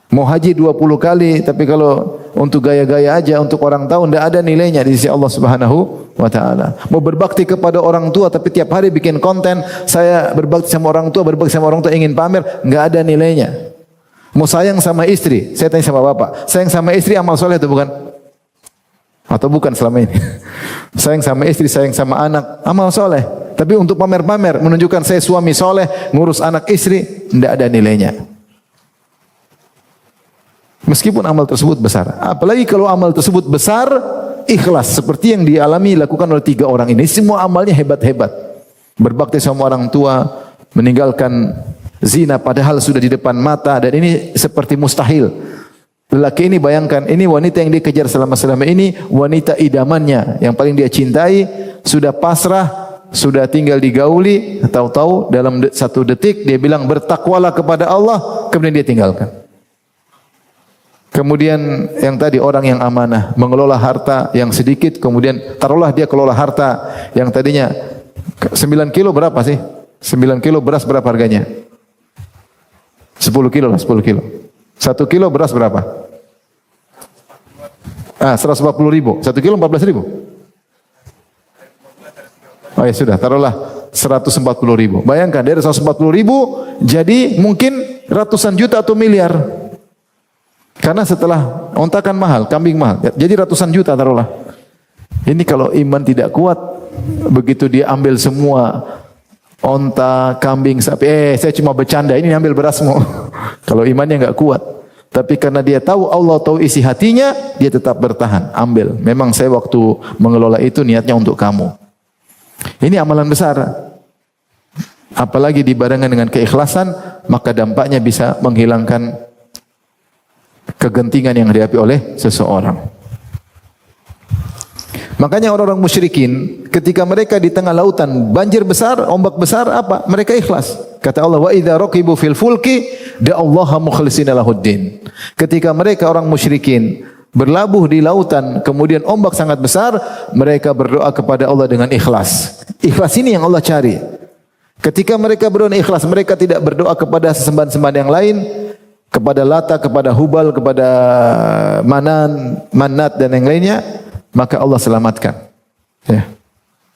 Mau haji 20 kali, tapi kalau untuk gaya-gaya aja, untuk orang tahu, enggak ada nilainya di sisi Allah Subhanahu wa Ta'ala. Mau berbakti kepada orang tua, tapi tiap hari bikin konten, saya berbakti sama orang tua, ingin pamer, enggak ada nilainya. Mau sayang sama istri, saya tanya sama bapak, sayang sama istri amal soleh atau bukan? Atau bukan selama ini? Sayang sama istri, sayang sama anak, amal soleh. Tapi untuk pamer-pamer, menunjukkan saya suami soleh, ngurus anak istri, tidak ada nilainya. Meskipun amal tersebut besar. Apalagi kalau amal tersebut besar, ikhlas. Seperti yang dilakukan oleh 3 orang ini. Semua amalnya hebat-hebat. Berbakti sama orang tua, meninggalkan zina padahal sudah di depan mata. Dan ini seperti mustahil. Lelaki ini bayangkan, ini wanita yang dia kejar selama-selama ini, wanita idamannya. Yang paling dia cintai, sudah pasrah, sudah tinggal digauli, tahu-tahu dalam 1 detik dia bilang bertakwalah kepada Allah, kemudian dia tinggalkan. Kemudian yang tadi orang yang amanah, mengelola harta yang sedikit, kemudian taruhlah dia kelola harta yang tadinya 9 kilo berapa sih? 9 kilo beras berapa harganya? 10 kilo lah, 10 kilo. 1 kilo beras berapa? 140 ribu. 1 kilo 14 ribu. Oh ya sudah, taruhlah 140 ribu. Bayangkan dari 140 ribu jadi mungkin ratusan juta atau miliar. Karena setelah onta kan mahal, kambing mahal. Jadi ratusan juta taruhlah. Ini kalau iman tidak kuat, begitu dia ambil semua onta, kambing, sapi. Saya cuma bercanda, ini ambil berasmu. Kalau imannya enggak kuat. Tapi karena dia tahu, Allah tahu isi hatinya, dia tetap bertahan, ambil. Memang saya waktu mengelola itu niatnya untuk kamu. Ini amalan besar. apalagi dibarengan dengan keikhlasan, maka dampaknya bisa menghilangkan kegentingan yang dihadapi oleh seseorang. Makanya orang-orang musyrikin ketika mereka di tengah lautan banjir besar, ombak besar, apa? Mereka ikhlas. Kata Allah, wa idza raqibu fil fulki da'allaha mukhlishina lahuddin. Ketika mereka orang musyrikin berlabuh di lautan, kemudian ombak sangat besar, mereka berdoa kepada Allah dengan ikhlas. Ikhlas ini yang Allah cari. Ketika mereka berdoa ikhlas, mereka tidak berdoa kepada sesembahan-sembahan yang lain, kepada Lata, kepada Hubal, kepada Manat dan yang lainnya, maka Allah selamatkan. Ya.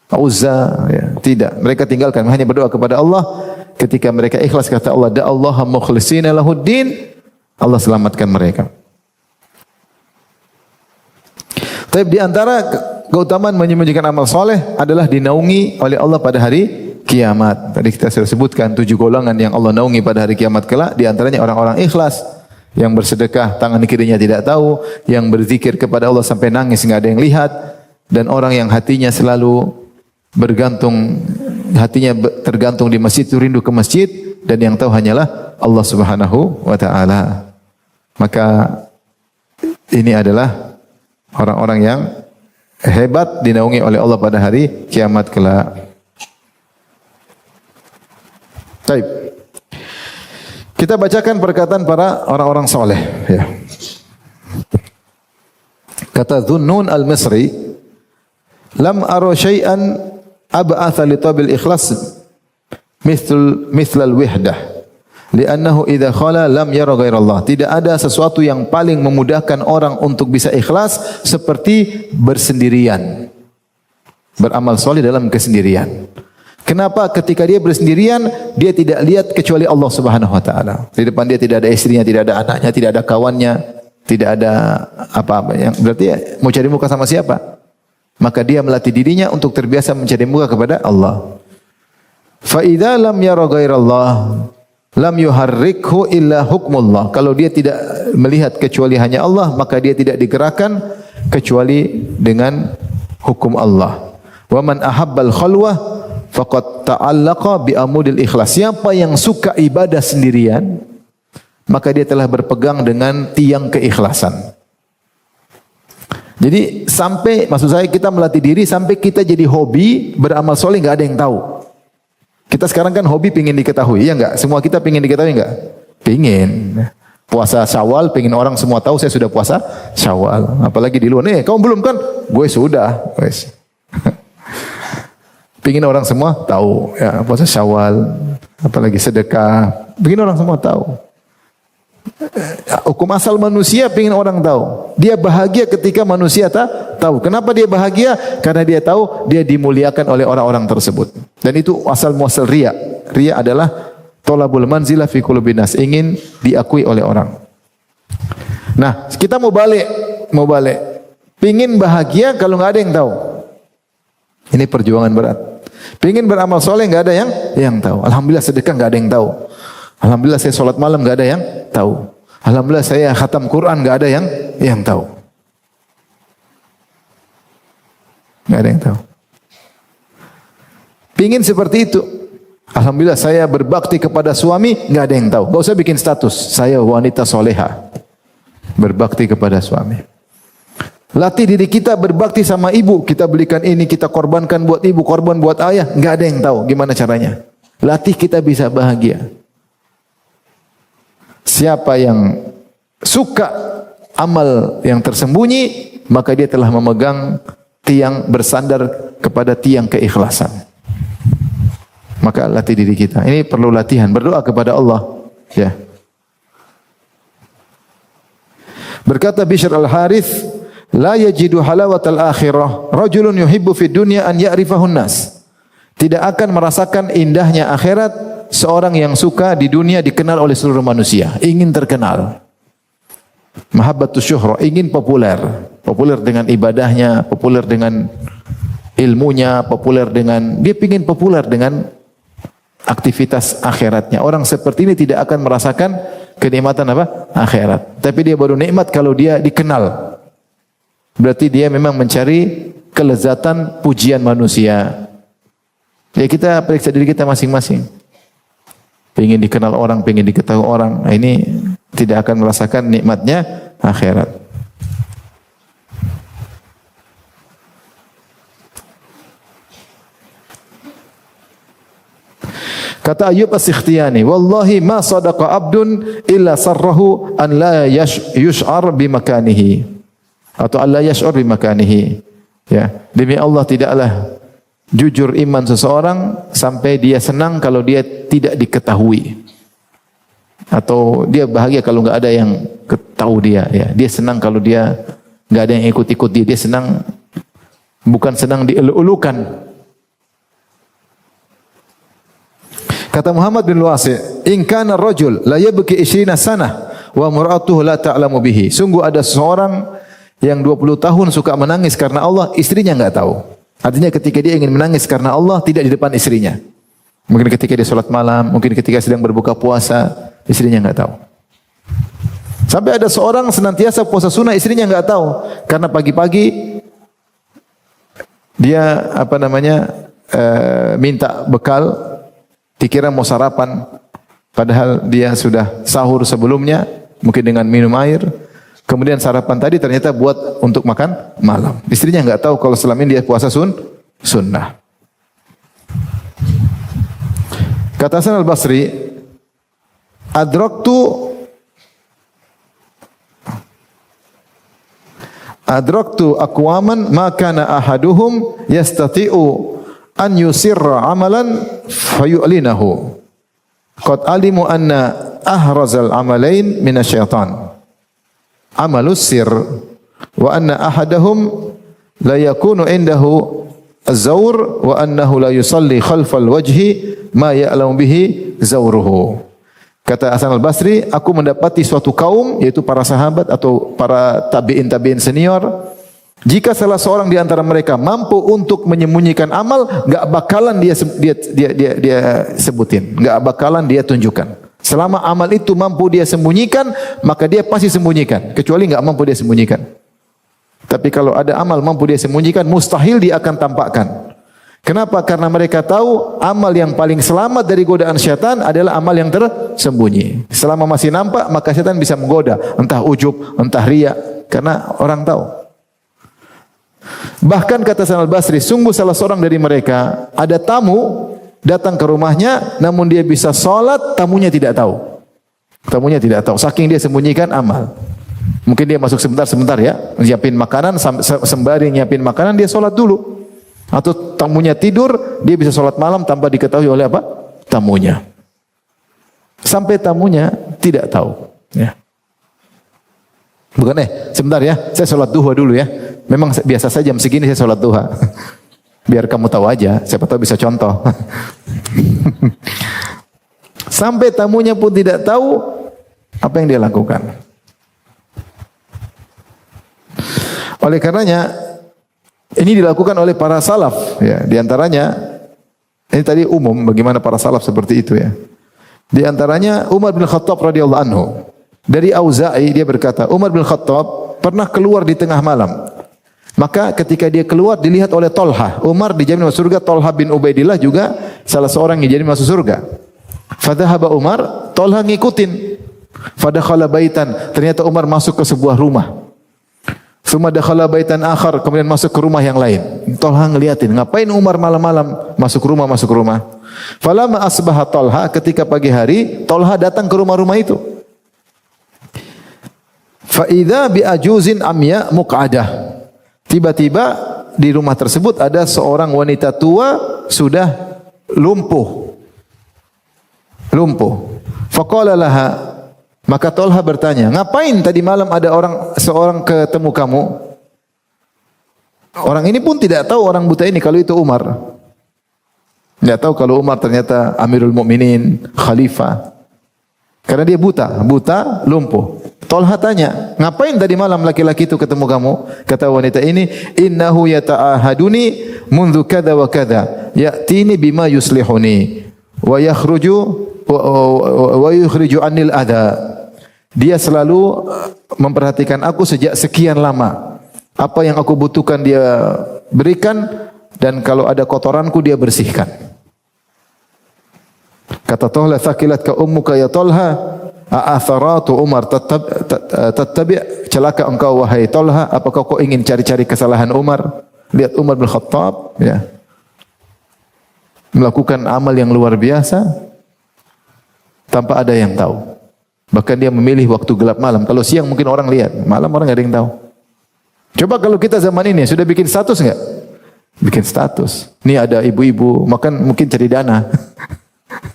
Uzza, ya. Tidak. Mereka tinggalkan, hanya berdoa kepada Allah. Ketika mereka ikhlas, kata Allah, da'allaha mukhlishina lahuddin, Allah selamatkan mereka. Tapi di antara keutamaan menyembunyikan amal soleh adalah dinaungi oleh Allah pada hari kiamat. Tadi kita sudah sebutkan 7 golongan yang Allah naungi pada hari kiamat kelak. Di antaranya orang-orang ikhlas, yang bersedekah tangan kirinya tidak tahu, yang berzikir kepada Allah sampai nangis nggak ada yang lihat, dan orang yang hatinya selalu bergantung, hatinya tergantung di masjid, rindu ke masjid, dan yang tahu hanyalah Allah Subhanahu wa taala. Maka ini adalah orang-orang yang hebat dinaungi oleh Allah pada hari kiamat kelak. Baik. Kita bacakan perkataan para orang-orang soleh. Ya. Kata Dhunnun al-Misri, lam aro syai'an ab'atha li tabil ikhlas mithl al-wihdah. Li'annahu idza khala lam yara ghairallah. Tidak ada sesuatu yang paling memudahkan orang untuk bisa ikhlas seperti bersendirian. Beramal soleh dalam kesendirian. Kenapa? Ketika dia bersendirian, dia tidak lihat kecuali Allah Subhanahu wa taala. Di depan dia tidak ada istrinya, tidak ada anaknya, tidak ada kawannya, tidak ada apa-apa. Yang berarti mau cari muka sama siapa? Maka dia melatih dirinya untuk terbiasa mencari muka kepada Allah. Fa idza lam yara ghairallah lam yuharrikhu illa hukmullah. Kalau dia tidak melihat kecuali hanya Allah, maka dia tidak digerakkan kecuali dengan hukum Allah. Wa man ahabbal khalwah faqad ta'allaqa bi amudil ikhlas. Siapa yang suka ibadah sendirian, maka dia telah berpegang dengan tiang keikhlasan. Jadi sampai, maksud saya kita melatih diri sampai kita jadi hobi beramal soleh, nggak ada yang tahu. Kita sekarang kan hobi pingin diketahui, ya enggak? Semua kita pingin diketahui enggak? Pingin. Puasa Syawal, pingin orang semua tahu saya sudah puasa Syawal. Apalagi di luar, nih kamu belum kan? Gue sudah. Wes. Pingin orang semua tahu, ya, puasa Syawal, apalagi sedekah, pingin orang semua tahu. Hukum asal manusia pingin orang tahu. Dia bahagia ketika manusia tahu. Kenapa dia bahagia? Karena dia tahu dia dimuliakan oleh orang-orang tersebut. Dan itu asal muasal riya. Riya adalah tolabul manzilah fi qulubin nas, ingin diakui oleh orang. Nah, kita mau balik. Pingin bahagia kalau nggak ada yang tahu. Ini perjuangan berat. Pingin beramal soleh nggak ada yang tahu. Alhamdulillah sedekah nggak ada yang tahu. Alhamdulillah saya sholat malam nggak ada yang tahu. Alhamdulillah saya khatam Quran nggak ada yang tahu. Nggak ada yang tahu. Pingin seperti itu. Alhamdulillah saya berbakti kepada suami nggak ada yang tahu. Nggak usah bikin status. Saya wanita soleha berbakti kepada suami. Latih diri kita berbakti sama ibu. Kita belikan ini, kita korbankan buat ibu, korban buat ayah. Nggak ada yang tahu gimana caranya. Latih kita bisa bahagia. Siapa yang suka amal yang tersembunyi, maka dia telah memegang tiang, bersandar kepada tiang keikhlasan. Maka latih diri kita. Ini perlu latihan, berdoa kepada Allah. Ya. Berkata Bishr al-Harith, la yajidu halawatal akhirah rajulun yuhibbu fid dunya an ya'rifahun nas. Tidak akan merasakan indahnya akhirat seorang yang suka di dunia dikenal oleh seluruh manusia, ingin terkenal. Mahabbatus syuhra, ingin populer. Populer dengan ibadahnya, populer dengan ilmunya, populer dengan, dia ingin populer dengan aktivitas akhiratnya. Orang seperti ini tidak akan merasakan kenikmatan apa? Akhirat. Tapi dia baru nikmat kalau dia dikenal. Berarti dia memang mencari kelezatan pujian manusia. Ya kita periksa diri kita masing-masing. pengen dikenal orang, pengen diketahui orang. Nah, ini tidak akan merasakan nikmatnya akhirat. Kata Ayyub As-Sikhtiyani, wallahi ma sadaqa abdun illa sarrahu an la yush'ar bimakanihi. Atau an la yash'ur bimakanihi. Ya, demi Allah tidaklah jujur iman seseorang sampai dia senang kalau dia tidak diketahui. Atau dia bahagia kalau enggak ada yang tahu dia, ya. Dia senang kalau dia enggak ada yang ikut-ikut dia. Dia senang, bukan senang dielu-elukan. Kata Muhammad bin Wasi', in kana rajul la yabki 20 sanah wa mar'atuhu la ta'lamu bihi. Sungguh ada seseorang yang 20 tahun suka menangis karena Allah, istrinya enggak tahu. Artinya ketika dia ingin menangis karena Allah, tidak di depan istrinya. Mungkin ketika dia salat malam, mungkin ketika sedang berbuka puasa, istrinya enggak tahu. Sampai ada seorang senantiasa puasa sunnah, istrinya enggak tahu. Karena pagi-pagi dia minta bekal, dikira mau sarapan, padahal dia sudah sahur sebelumnya, mungkin dengan minum air. Kemudian sarapan tadi ternyata buat untuk makan malam. Istrinya enggak tahu kalau selama ini dia puasa sunnah. Kata Hasan Al-Basri, adraktu aqwaman ma kana ahaduhum yastati'u an yusirra amalan fayu'linahu. Qad alimu anna ahrazal amalain minasyaitan. Amalus sir wa anna ahadahum la yakunu indahu az-zawr wa annahu la yusalli khalfal wajhi ma ya'lamu bihi zawruhu. Kata Hasan Al-Basri, aku mendapati suatu kaum, yaitu para sahabat atau para tabi'in senior, jika salah seorang di antara mereka mampu untuk menyembunyikan amal, enggak bakalan dia sebutin, enggak bakalan dia tunjukkan. Selama amal itu mampu dia sembunyikan, maka dia pasti sembunyikan, kecuali enggak mampu dia sembunyikan. Tapi kalau ada amal mampu dia sembunyikan, mustahil dia akan tampakkan. Kenapa? Karena mereka tahu amal yang paling selamat dari godaan syaitan adalah amal yang tersembunyi. Selama masih nampak, maka syaitan bisa menggoda, entah ujub, entah riya, karena orang tahu. Bahkan kata Hasan Al-Basri, sungguh salah seorang dari mereka ada tamu datang ke rumahnya, namun dia bisa salat, tamunya tidak tahu. Tamunya tidak tahu, saking dia sembunyikan amal. Mungkin dia masuk sebentar ya, nyiapin makanan, sembari nyiapin makanan dia salat dulu. Atau tamunya tidur, dia bisa salat malam tanpa diketahui oleh apa? Tamunya. Sampai tamunya tidak tahu. Ya. Bukan sebentar ya, saya salat duha dulu ya. Memang biasa saja jam segini saya salat duha. Biar kamu tahu aja, siapa tahu bisa contoh. Sampai tamunya pun tidak tahu apa yang dia lakukan. Oleh karenanya, ini dilakukan oleh para salaf. Ya, di antaranya, ini tadi umum bagaimana para salaf seperti itu ya. Di antaranya Umar bin Khattab radhiyallahu anhu. Dari Auza'i dia berkata, Umar bin Khattab pernah keluar di tengah malam. Maka ketika dia keluar dilihat oleh Tolha. Umar dijamin masuk surga, Tolha bin Ubaidillah juga salah seorang yang dijamin masuk surga. Fadhahaba Umar, Tolha ngikutin. Fadakhala baitan, ternyata Umar masuk ke sebuah rumah. Suma dakhala baitan akhar, kemudian masuk ke rumah yang lain. Tolha ngeliatin, ngapain Umar malam-malam masuk rumah. Falamma asbaha Tolha, ketika pagi hari, Tolha datang ke rumah-rumah itu. Fa idza bi ajuzin amya muq'adah. Tiba-tiba di rumah tersebut ada seorang wanita tua sudah lumpuh. Faqala laha, maka Tolha bertanya, ngapain tadi malam ada seorang ketemu kamu? Orang ini pun tidak tahu orang buta ini kalau itu Umar. Tidak tahu kalau Umar ternyata Amirul Mukminin, khalifah. Karena dia buta, lumpuh. Tolha tanya, ngapain tadi malam laki-laki itu ketemu kamu? Kata wanita ini, innahu yata'ahaduni mundzu kadza wa kadza, ya'tini bima yuslihuni wa yukhriju anil adha. Dia selalu memperhatikan aku sejak sekian lama. Apa yang aku butuhkan dia berikan, dan kalau ada kotoranku dia bersihkan. Kata Talha, "Thaqilatka ummuka ya Talha, a'atharatu Umar tattabi', celaka engkau wahai Talha, apakah kau ingin cari-cari kesalahan Umar?" Lihat Umar bin Khattab, ya, melakukan amal yang luar biasa tanpa ada yang tahu. Bahkan dia memilih waktu gelap malam. Kalau siang mungkin orang lihat, malam orang nggak ada yang tahu. Coba kalau kita zaman ini sudah bikin status nggak? Bikin status. Ini ada ibu-ibu makan, mungkin cari dana.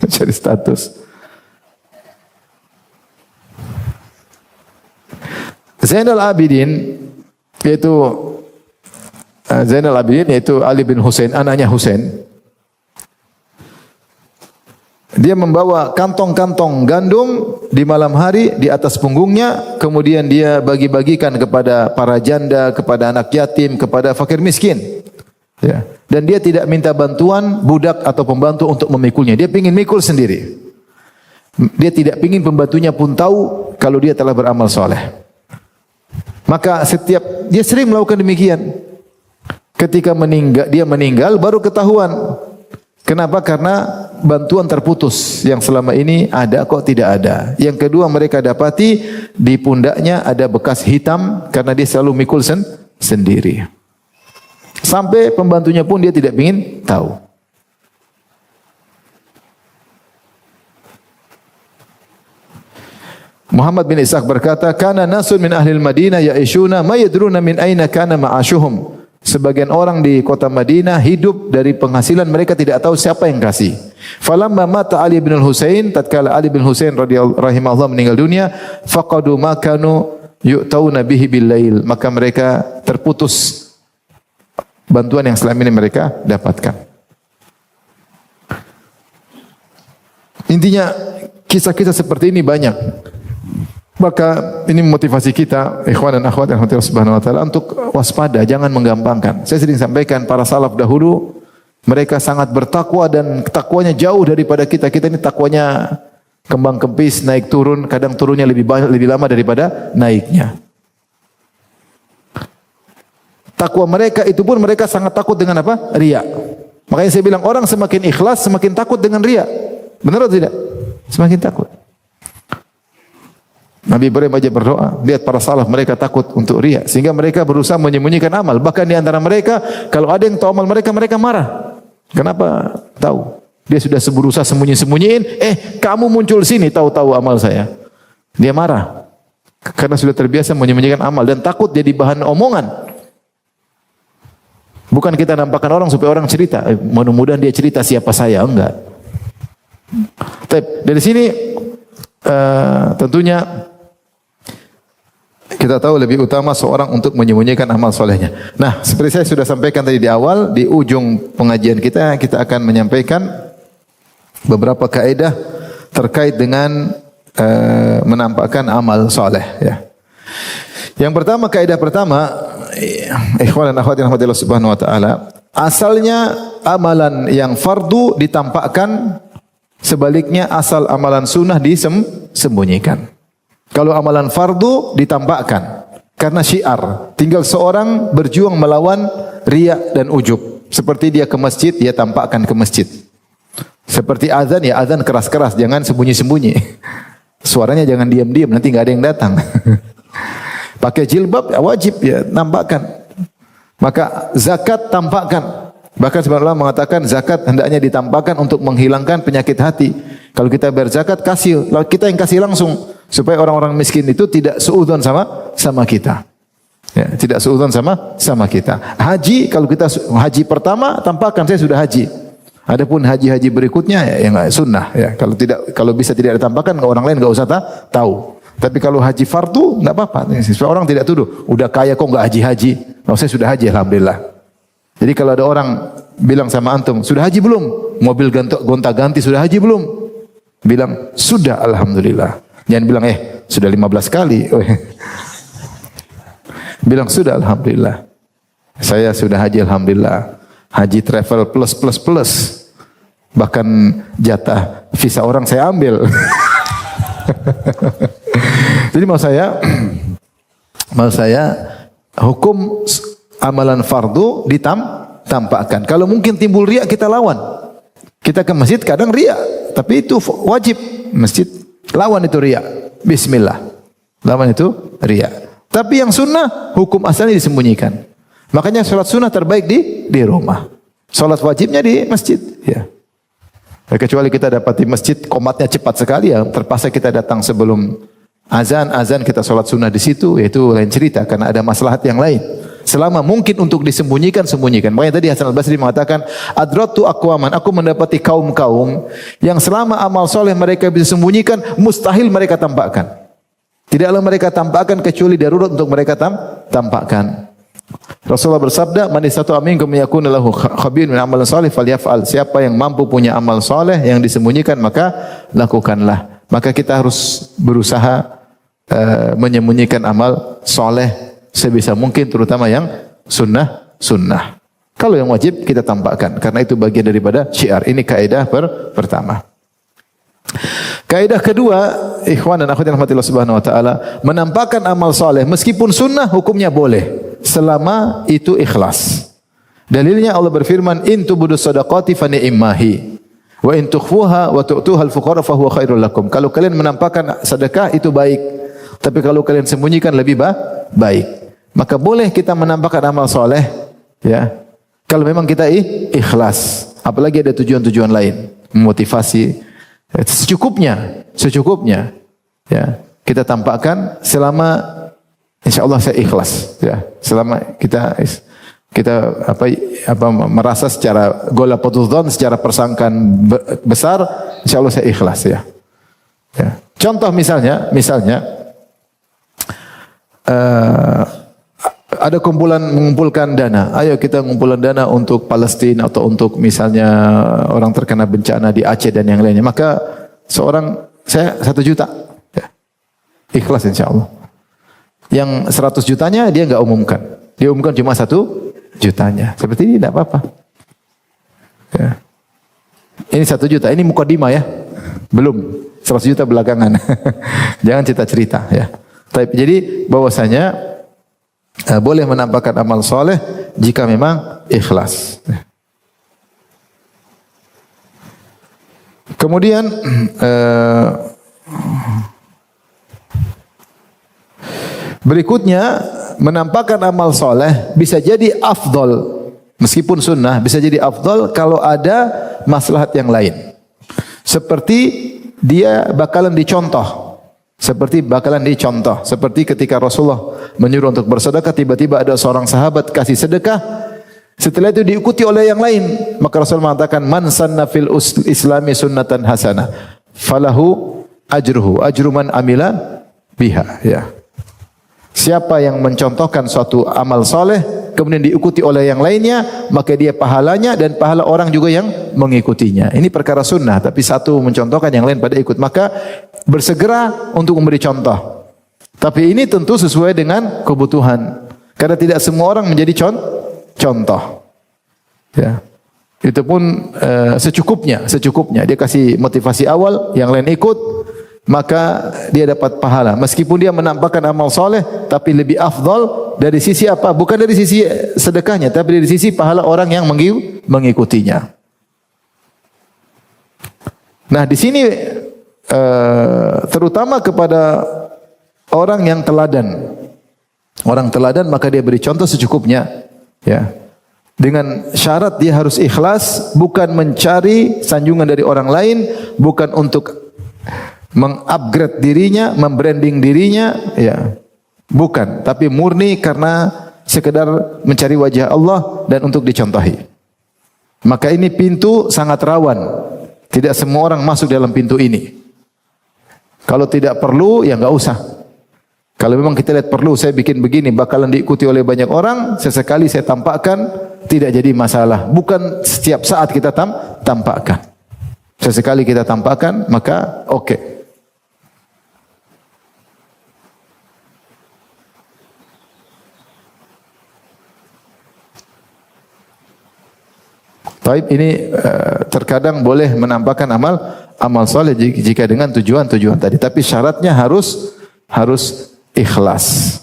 Cari status. Zainal Abidin yaitu Ali bin Husain, anaknya Husain. Dia membawa kantong-kantong gandum di malam hari di atas punggungnya, kemudian dia bagi-bagikan kepada para janda, kepada anak yatim, kepada fakir miskin. Ya. Dan dia tidak minta bantuan budak atau pembantu untuk memikulnya. Dia ingin mikul sendiri. Dia tidak ingin pembantunya pun tahu kalau dia telah beramal soleh. Maka dia sering melakukan demikian. Ketika dia meninggal baru ketahuan. Kenapa? Karena bantuan terputus yang selama ini ada kok tidak ada. Yang kedua, mereka dapati di pundaknya ada bekas hitam karena dia selalu mikul sendiri. Sampai pembantunya pun dia tidak ingin tahu. Muhammad bin Ishaq berkata, "Kana nasun min ahli al-Madinah ya'ishuna ma yadruna min aina kana ma'ashuhum." Sebagian orang di kota Madinah hidup dari penghasilan mereka tidak tahu siapa yang kasih. Falamma mata Ali bin Husain, tatkala Ali bin Husain rahimahullah meninggal dunia, faqadu ma kanu yu'tauna bihi bil lail, maka mereka terputus bantuan yang selama ini mereka dapatkan. Intinya kisah-kisah seperti ini banyak. Maka ini motivasi kita, ikhwan dan akhwat yang Allah Subhanahu wa taala, untuk waspada, jangan menggampangkan. Saya sering sampaikan para salaf dahulu mereka sangat bertakwa dan takwanya jauh daripada kita. Kita ini takwanya kembang kempis, naik turun, kadang turunnya lebih lama daripada naiknya. Takwa mereka itu pun mereka sangat takut dengan apa? Riya. Makanya saya bilang orang semakin ikhlas semakin takut dengan riya. Benar atau tidak? Semakin takut. Nabi Ibrahim aja berdoa, lihat para salaf mereka takut untuk riya sehingga mereka berusaha menyembunyikan amal. Bahkan di antara mereka kalau ada yang tahu amal mereka, mereka marah. Kenapa tahu? Dia sudah berusaha sembunyi-sembunyiin, kamu muncul sini tahu-tahu amal saya. Dia marah. Karena sudah terbiasa menyembunyikan amal dan takut jadi bahan omongan. Bukan kita nampakkan orang supaya orang cerita, mudah-mudahan dia cerita siapa saya, enggak. Tapi dari sini tentunya kita tahu lebih utama seorang untuk menyembunyikan amal solehnya. Nah, seperti saya sudah sampaikan tadi di awal, di ujung pengajian kita akan menyampaikan beberapa kaidah terkait dengan menampakkan amal soleh. Ya. Yang pertama, kaidah pertama, ikhwan dan akhwat yang dirahmati Allah Subhanahu wa taala, asalnya amalan yang fardu ditampakkan, sebaliknya asal amalan sunnah disembunyikan. Kalau amalan fardu ditampakkan karena syiar, tinggal seorang berjuang melawan riya dan ujub. Seperti dia ke masjid, dia tampakkan ke masjid. Seperti azan, ya azan keras-keras, jangan sembunyi-sembunyi. Suaranya jangan diam-diam, nanti nggak ada yang datang. Pakai jilbab ya wajib, ya tampakkan. Maka zakat tampakkan. Bahkan sebagian ulama mengatakan zakat hendaknya ditampakkan untuk menghilangkan penyakit hati. Kalau kita berzakat kasih, kita yang kasih langsung supaya orang-orang miskin itu tidak suudzon sama kita. Ya, tidak suudzon sama kita. Haji, kalau kita haji pertama tampakkan saya sudah haji. Adapun haji-haji berikutnya ya yang sunnah ya. Kalau bisa tidak ditampakkan, orang lain enggak usah tahu. Tapi kalau haji fardu enggak apa-apa. Supaya orang tidak tuduh, udah kaya kok enggak haji-haji. Oh, saya sudah haji alhamdulillah. Jadi kalau ada orang bilang sama antum, sudah haji belum? Mobil gonta-ganti sudah haji belum? Bilang, sudah alhamdulillah. Jangan bilang, sudah 15 kali. Bilang, sudah alhamdulillah. Saya sudah haji alhamdulillah. Haji travel plus. Bahkan jatah visa orang saya ambil. Jadi mau saya hukum amalan fardu ditampakkan. Kalau mungkin timbul riya kita lawan. Kita ke masjid kadang riya. tapi itu wajib masjid. Lawan itu riya. Bismillah. Lawan itu riya. Tapi yang sunnah hukum asalnya disembunyikan. Makanya salat sunnah terbaik di rumah. Salat wajibnya di masjid, ya. Kecuali kita dapat di masjid qomatnya cepat sekali, ya terpaksa kita datang sebelum azan kita salat sunnah di situ, yaitu lain cerita karena ada maslahat yang lain. Selama mungkin untuk disembunyikan, sembunyikan. Makanya tadi Hasan Al-Basri mengatakan, adratu aqwaman, aku mendapati kaum-kaum yang selama amal soleh mereka bisa sembunyikan, mustahil mereka tampakkan. Tidaklah mereka tampakkan kecuali darurat untuk mereka tampakkan. Rasulullah bersabda, "Man istata'a minkum yakuna lahu khabirun min amalin salih falyaf'al." Siapa yang mampu punya amal soleh yang disembunyikan, maka lakukanlah. Maka kita harus berusaha menyembunyikan amal soleh sebisa mungkin, terutama yang sunnah. Kalau yang wajib kita tampakkan, karena itu bagian daripada syiar. Ini kaidah pertama. Kaidah kedua, ikhwan dan akhwat yang rahmatillah subhanahu wa ta'ala, menampakkan amal soleh meskipun sunnah hukumnya boleh selama itu ikhlas. Dalilnya Allah berfirman, in tubudu sadaqati fa ni'mahi wa in tukhfuha wa tu'tuha al-fuqara fa huwa khairul lakum. Kalau kalian menampakkan sedekah itu baik, tapi kalau kalian sembunyikan lebih baik. Maka boleh kita menampakkan amal soleh, ya, kalau memang kita ikhlas. Apalagi ada tujuan-tujuan lain, memotivasi. Secukupnya, ya, kita tampakkan selama insya Allah saya ikhlas, ya, selama kita merasa secara golapatudzon, secara persangkaan besar, insya Allah saya ikhlas, ya. Contoh misalnya, ada mengumpulkan dana. Ayo kita mengumpulkan dana untuk Palestina atau untuk misalnya orang terkena bencana di Aceh dan yang lainnya. Maka saya 1 juta. Ya. Ikhlas insya Allah. Yang 100 jutanya dia enggak umumkan. Dia umumkan cuma 1 jutanya. Seperti ini tidak apa-apa. Ya. Ini 1 juta. Ini mukadimah ya. Belum. 100 juta belakangan. Jangan cerita-cerita ya. Jadi bahwasanya boleh menampakkan amal soleh jika memang ikhlas. Kemudian berikutnya, menampakkan amal soleh bisa jadi afdol meskipun sunnah, bisa jadi afdol kalau ada maslahat yang lain. Seperti dia bakalan dicontoh. Seperti ketika Rasulullah menyuruh untuk bersedekah, tiba-tiba ada seorang sahabat kasih sedekah, setelah itu diikuti oleh yang lain. Maka Rasul mengatakan, man sanna fil islami sunnatan hasanah falahu ajru man amila biha. Ya. Siapa yang mencontohkan suatu amal soleh kemudian diikuti oleh yang lainnya, maka dia pahalanya dan pahala orang juga yang mengikutinya. Ini perkara sunnah, tapi satu mencontohkan, yang lain pada ikut. Maka bersegera untuk memberi contoh. Tapi ini tentu sesuai dengan kebutuhan. Karena tidak semua orang menjadi contoh. Ya. Itu pun secukupnya. Dia kasih motivasi awal, yang lain ikut, maka dia dapat pahala. Meskipun dia menampakkan amal soleh, tapi lebih afdal dari sisi apa? Bukan dari sisi sedekahnya, tapi dari sisi pahala orang yang mengikutinya. Nah, di sini terutama kepada orang yang teladan. Orang teladan maka dia beri contoh secukupnya, ya. Dengan syarat dia harus ikhlas, bukan mencari sanjungan dari orang lain, bukan untuk mengupgrade dirinya, membranding dirinya, ya. Bukan, tapi murni karena sekedar mencari wajah Allah dan untuk dicontohi. Maka ini pintu sangat rawan. Tidak semua orang masuk dalam pintu ini. Kalau tidak perlu, ya enggak usah. Kalau memang kita lihat perlu, saya bikin begini, bakalan diikuti oleh banyak orang, sesekali saya tampakkan, tidak jadi masalah. Bukan setiap saat kita tampakkan. Sesekali kita tampakkan, maka oke. Baik, ini terkadang boleh menampakkan amal soleh jika dengan tujuan tadi. Tapi syaratnya harus ikhlas.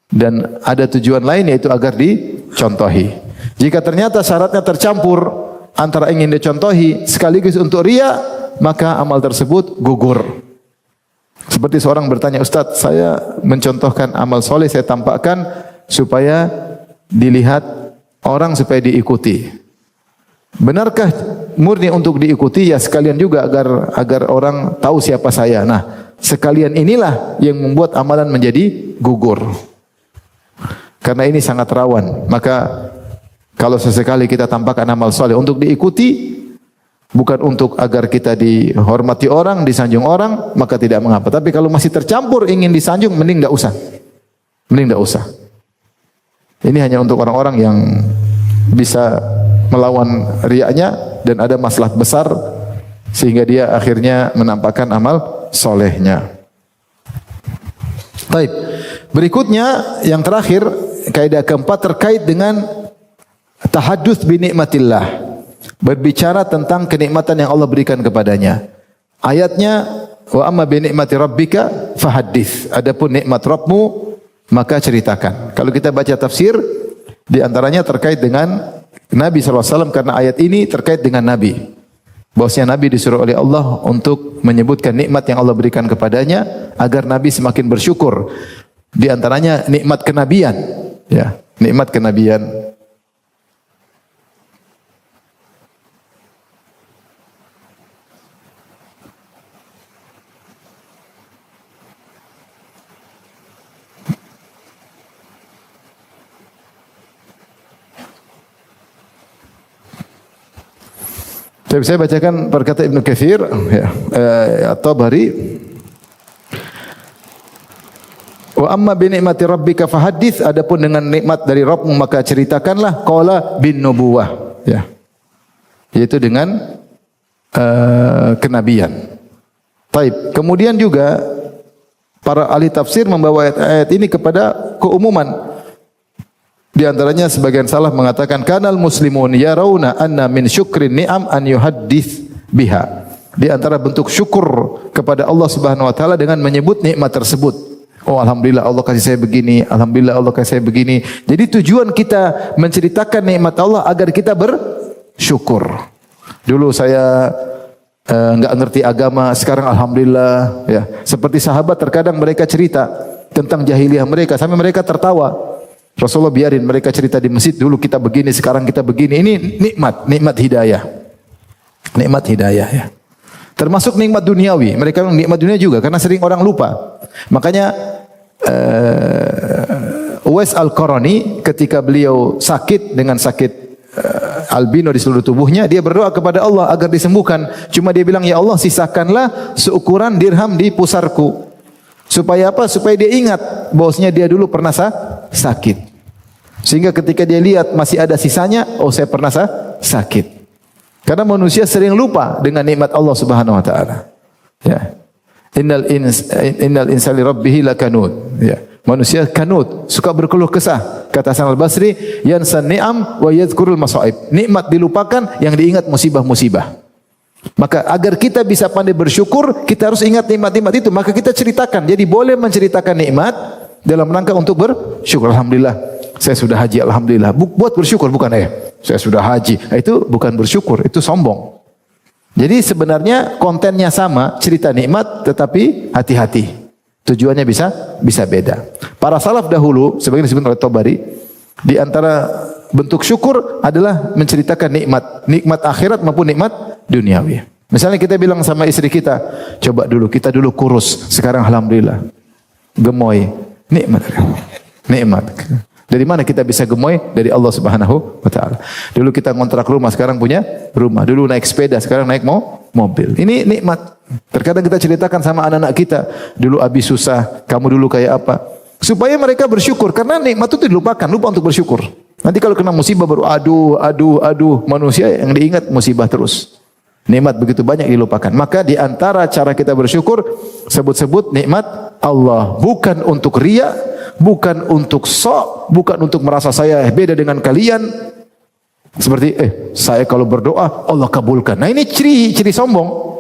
Dan ada tujuan lain, yaitu agar dicontohi. Jika ternyata syaratnya tercampur antara ingin dicontohi sekaligus untuk riya, maka amal tersebut gugur. Seperti seorang bertanya, Ustaz, saya mencontohkan amal soleh, saya tampakkan supaya dilihat orang, supaya diikuti. Benarkah murni untuk diikuti? Ya sekalian juga agar orang tahu siapa saya. Nah, sekalian inilah yang membuat amalan menjadi gugur. Karena ini sangat rawan. Maka kalau sesekali kita tampakkan amal soleh untuk diikuti, bukan untuk agar kita dihormati orang, disanjung orang, maka tidak mengapa. Tapi kalau masih tercampur ingin disanjung, mending enggak usah. Mending enggak usah. Ini hanya untuk orang-orang yang bisa melawan riaknya dan ada maslahat besar sehingga dia akhirnya menampakkan amal solehnya. Baik. Berikutnya yang terakhir, kaidah keempat terkait dengan tahadduts bi nikmatillah. Berbicara tentang kenikmatan yang Allah berikan kepadanya. Ayatnya, wa amma bi nikmati rabbika fahaddits. Adapun nikmat Rabbmu maka ceritakan. Kalau kita baca tafsir, di antaranya terkait dengan Nabi SAW, karena ayat ini terkait dengan Nabi. Bahwasanya Nabi disuruh oleh Allah untuk menyebutkan nikmat yang Allah berikan kepadanya agar Nabi semakin bersyukur. Di antaranya nikmat kenabian, ya, nikmat kenabian. Saya bacakan perkataan Ibnu Katsir, ya, At-Tabari. Wa amma bi ni'mati rabbika fahaddits, adapun dengan nikmat dari Rabbmu maka ceritakanlah. Qala bin nubuwah, ya, yaitu dengan kenabian. Taib. Kemudian juga para ahli tafsir membawa ayat ini kepada keumuman. Di antaranya sebagian salaf mengatakan kanal muslimun yarawna anna min syukrin ni'am an yuhaddits biha. Di antara bentuk syukur kepada Allah Subhanahu wa taala dengan menyebut nikmat tersebut. Oh alhamdulillah Allah kasih saya begini, alhamdulillah Allah kasih saya begini. Jadi tujuan kita menceritakan nikmat Allah agar kita bersyukur. Dulu saya enggak ngerti agama, sekarang alhamdulillah, ya. Seperti sahabat terkadang mereka cerita tentang jahiliyah mereka sampai mereka tertawa. Rasulullah biarin mereka cerita di masjid, dulu kita begini, sekarang kita begini. Ini nikmat hidayah. Nikmat hidayah, ya. Termasuk nikmat duniawi. Mereka nikmat dunia juga karena sering orang lupa. Makanya Uwais Al-Qarani ketika beliau sakit dengan sakit albino di seluruh tubuhnya, dia berdoa kepada Allah agar disembuhkan. Cuma dia bilang, ya Allah sisakanlah seukuran dirham di pusarku. Supaya apa? Supaya dia ingat bahwasanya dia dulu pernah sakit. Sehingga ketika dia lihat masih ada sisanya, oh saya pernah sakit. Karena manusia sering lupa dengan nikmat Allah Subhanahu wa taala. Ya. Innal insani rabbih lakanud. Ya. Manusia kanut, suka berkeluh kesah. Kata Hasan Al-Basri, yansan ni'am wa yadhkurul masaib. Nikmat dilupakan, yang diingat musibah-musibah. Maka agar kita bisa pandai bersyukur, kita harus ingat nikmat-nikmat itu. Maka kita ceritakan. Jadi boleh menceritakan nikmat dalam rangka untuk bersyukur. Alhamdulillah, saya sudah haji, alhamdulillah. Buat bersyukur, bukan saya sudah haji. Itu bukan bersyukur, itu sombong. Jadi sebenarnya kontennya sama, cerita nikmat, tetapi hati-hati. Tujuannya bisa beda. Para salaf dahulu, sebagian disebut oleh Tabari, di antara bentuk syukur adalah menceritakan nikmat akhirat maupun nikmat duniawi. Misalnya kita bilang sama istri kita, coba dulu kita dulu kurus, sekarang alhamdulillah gemoy, nikmat. Dari mana kita bisa gemoy? Dari Allah Subhanahu wa taala. Dulu kita ngontrak rumah, sekarang punya rumah. Dulu naik sepeda, sekarang naik mobil. Ini nikmat. Terkadang kita ceritakan sama anak-anak kita, dulu abi susah, kamu dulu kayak apa? Supaya mereka bersyukur, karena nikmat itu dilupakan, lupa untuk bersyukur. Nanti kalau kena musibah baru aduh, manusia yang diingat musibah terus. Nikmat begitu banyak dilupakan. Maka di antara cara kita bersyukur, sebut-sebut nikmat Allah. Bukan untuk riya, bukan untuk sok, bukan untuk merasa saya beda dengan kalian. Seperti saya kalau berdoa Allah kabulkan. Nah ini ciri sombong.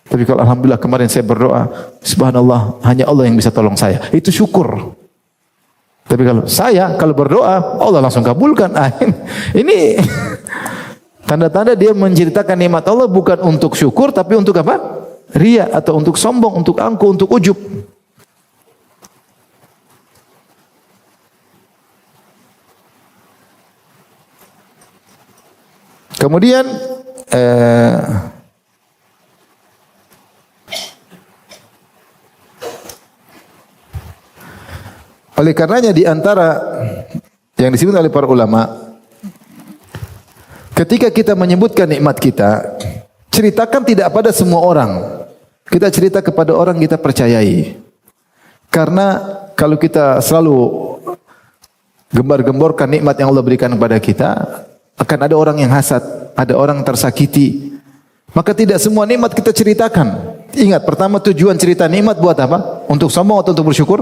Tapi kalau alhamdulillah kemarin saya berdoa, subhanallah, hanya Allah yang bisa tolong saya. Itu syukur. Tapi kalau saya berdoa Allah langsung kabulkan. Ini Tanda-tanda dia menceritakan nikmat Allah bukan untuk syukur tapi untuk apa? Ria atau untuk sombong, untuk angkuh, untuk ujub. Kemudian oleh karenanya di antara yang disebut oleh para ulama, ketika kita menyebutkan nikmat kita, ceritakan tidak pada semua orang. Kita cerita kepada orang kita percayai. Karena kalau kita selalu gembar-gemborkan nikmat yang Allah berikan kepada kita, akan ada orang yang hasad, ada orang tersakiti. Maka tidak semua nikmat kita ceritakan. Ingat, pertama tujuan cerita nikmat buat apa? Untuk sombong atau untuk bersyukur?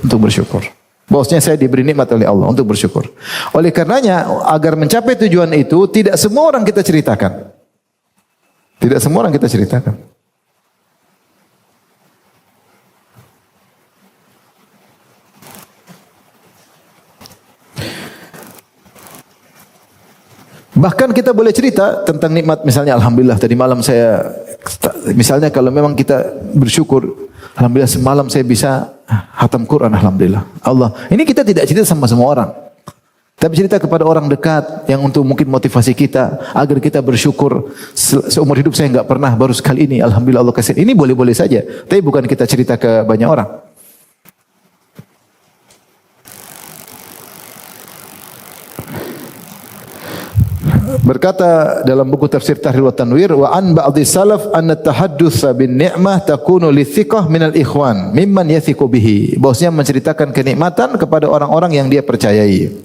Untuk bersyukur. Bahwasanya saya diberi nikmat oleh Allah, untuk bersyukur. Oleh karenanya, agar mencapai tujuan itu, tidak semua orang kita ceritakan. Tidak semua orang kita ceritakan. Bahkan kita boleh cerita tentang nikmat, misalnya alhamdulillah tadi malam saya, misalnya kalau memang kita bersyukur, alhamdulillah semalam saya bisa khatam Quran, alhamdulillah. Allah, ini kita tidak cerita sama semua orang. Tapi cerita kepada orang dekat yang untuk mungkin motivasi kita agar kita bersyukur. Seumur hidup saya enggak pernah, baru sekali ini alhamdulillah Allah kasih. Ini boleh-boleh saja, tapi bukan kita cerita ke banyak orang. Berkata dalam buku tafsir Tahrir wa Tanwir, wa an ba'dhi salaf anna tahaddutsa bin ni'mah takunu li thiqah minal ikhwan mimman yathiqu bihi. Bahwasanya menceritakan kenikmatan kepada orang-orang yang dia percayai.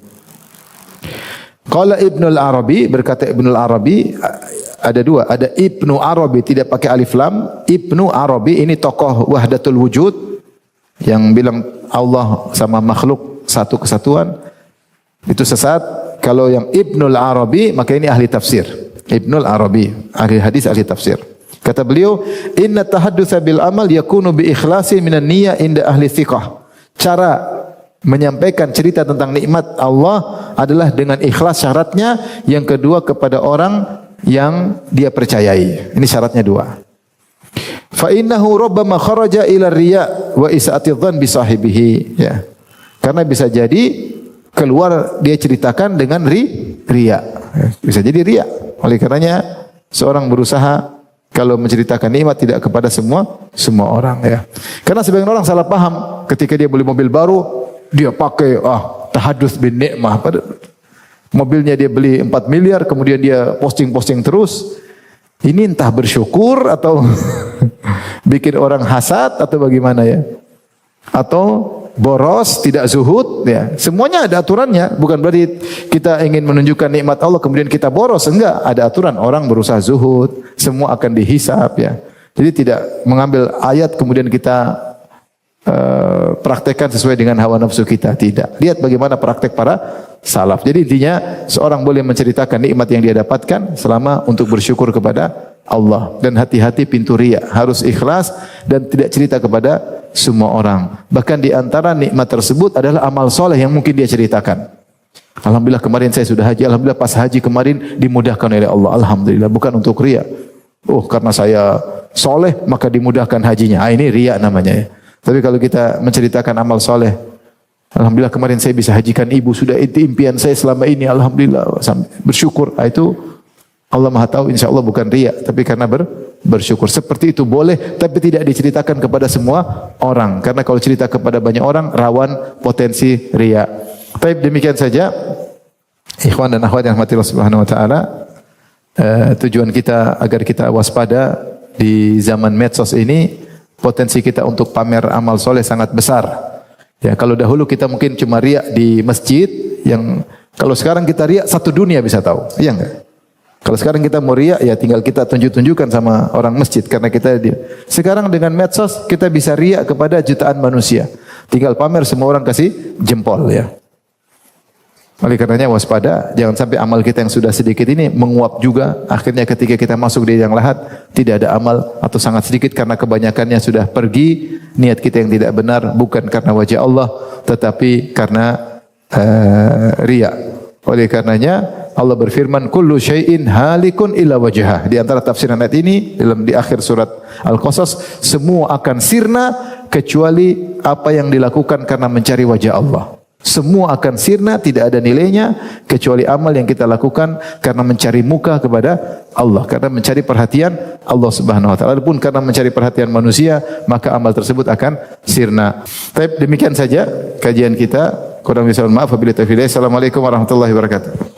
Qala Ibnul Arabi, berkata Ibnul Arabi, ada dua, ada Ibnu Arabi tidak pakai alif lam. Ibnu Arabi ini tokoh Wahdatul Wujud yang bilang Allah sama makhluk satu kesatuan. Itu sesat. Kalau yang Ibnul Arabi, maka ini ahli tafsir. Ibnul Arabi, ahli hadis, ahli tafsir. Kata beliau, inna tahaddutsa bil amal yakunu bi ikhlasi minan niyyah inda ahli thiqah. Cara menyampaikan cerita tentang nikmat Allah adalah dengan ikhlas syaratnya. Yang kedua kepada orang yang dia percayai. Ini syaratnya dua. Fa innahu rabbama kharaja ila riya wa isa'ati dzan bi sahibihi, ya. Karena bisa jadi keluar dia ceritakan dengan riya. Bisa jadi riya. Oleh karenanya seorang berusaha kalau menceritakan nikmat tidak kepada semua orang, ya. Karena sebagian orang salah paham ketika dia beli mobil baru, dia pakai tahadduts bin nikmah. Mobilnya dia beli 4 miliar, kemudian dia posting-posting terus. Ini entah bersyukur atau bikin orang hasad atau bagaimana, ya. Atau boros, tidak zuhud, ya. Semuanya ada aturannya. Bukan berarti kita ingin menunjukkan nikmat Allah kemudian kita boros. Enggak, ada aturan. Orang berusaha zuhud, semua akan dihisab, ya. Jadi tidak mengambil ayat kemudian kita praktekkan sesuai dengan hawa nafsu kita. Tidak. Lihat bagaimana praktek para salaf. Jadi intinya seorang boleh menceritakan nikmat yang dia dapatkan selama untuk bersyukur kepada Allah. Dan hati-hati pintu riya, harus ikhlas dan tidak cerita kepada semua orang. Bahkan di antara nikmat tersebut adalah amal soleh yang mungkin dia ceritakan. Alhamdulillah kemarin saya sudah haji. Alhamdulillah pas haji kemarin dimudahkan oleh Allah. Alhamdulillah, bukan untuk riya. Oh, karena saya soleh maka dimudahkan hajinya. Ini riya namanya, ya. Tapi kalau kita menceritakan amal soleh, alhamdulillah kemarin saya bisa hajikan ibu, sudah itu impian saya selama ini, alhamdulillah, bersyukur. Itu Allah Maha tahu, insya Allah bukan riya, tapi karena bersyukur. Seperti itu boleh, tapi tidak diceritakan kepada semua orang. Karena kalau cerita kepada banyak orang, rawan potensi riya. Tapi demikian saja, ikhwan dan akhwat yang rahmati Allah Subhanahu Wa Taala. Tujuan kita agar kita waspada di zaman medsos ini. Potensi kita untuk pamer amal soleh sangat besar. Ya, kalau dahulu kita mungkin cuma riak di masjid, yang kalau sekarang kita riak satu dunia bisa tahu, iya enggak? Kalau sekarang kita mau riak, ya tinggal kita tunjuk-tunjukkan sama orang masjid karena kita dia. Sekarang dengan medsos kita bisa riak kepada jutaan manusia. Tinggal pamer semua orang kasih jempol, ya. Oleh karenanya waspada, jangan sampai amal kita yang sudah sedikit ini menguap juga. Akhirnya ketika kita masuk di yang lahat, tidak ada amal atau sangat sedikit karena kebanyakannya sudah pergi. Niat kita yang tidak benar bukan karena wajah Allah, tetapi karena riya. Oleh karenanya Allah berfirman, kullu syai'in halikun illa wajhah. Di antara tafsiran ayat ini di akhir surat Al-Qasas, semua akan sirna kecuali apa yang dilakukan karena mencari wajah Allah. Semua akan sirna, tidak ada nilainya kecuali amal yang kita lakukan karena mencari muka kepada Allah, karena mencari perhatian Allah Subhanahu wa taala. Adapun karena mencari perhatian manusia, maka amal tersebut akan sirna. Baik, demikian saja kajian kita. Kurang lebih mohon maaf. Wabillahi taufiq. Assalamualaikum warahmatullahi wabarakatuh.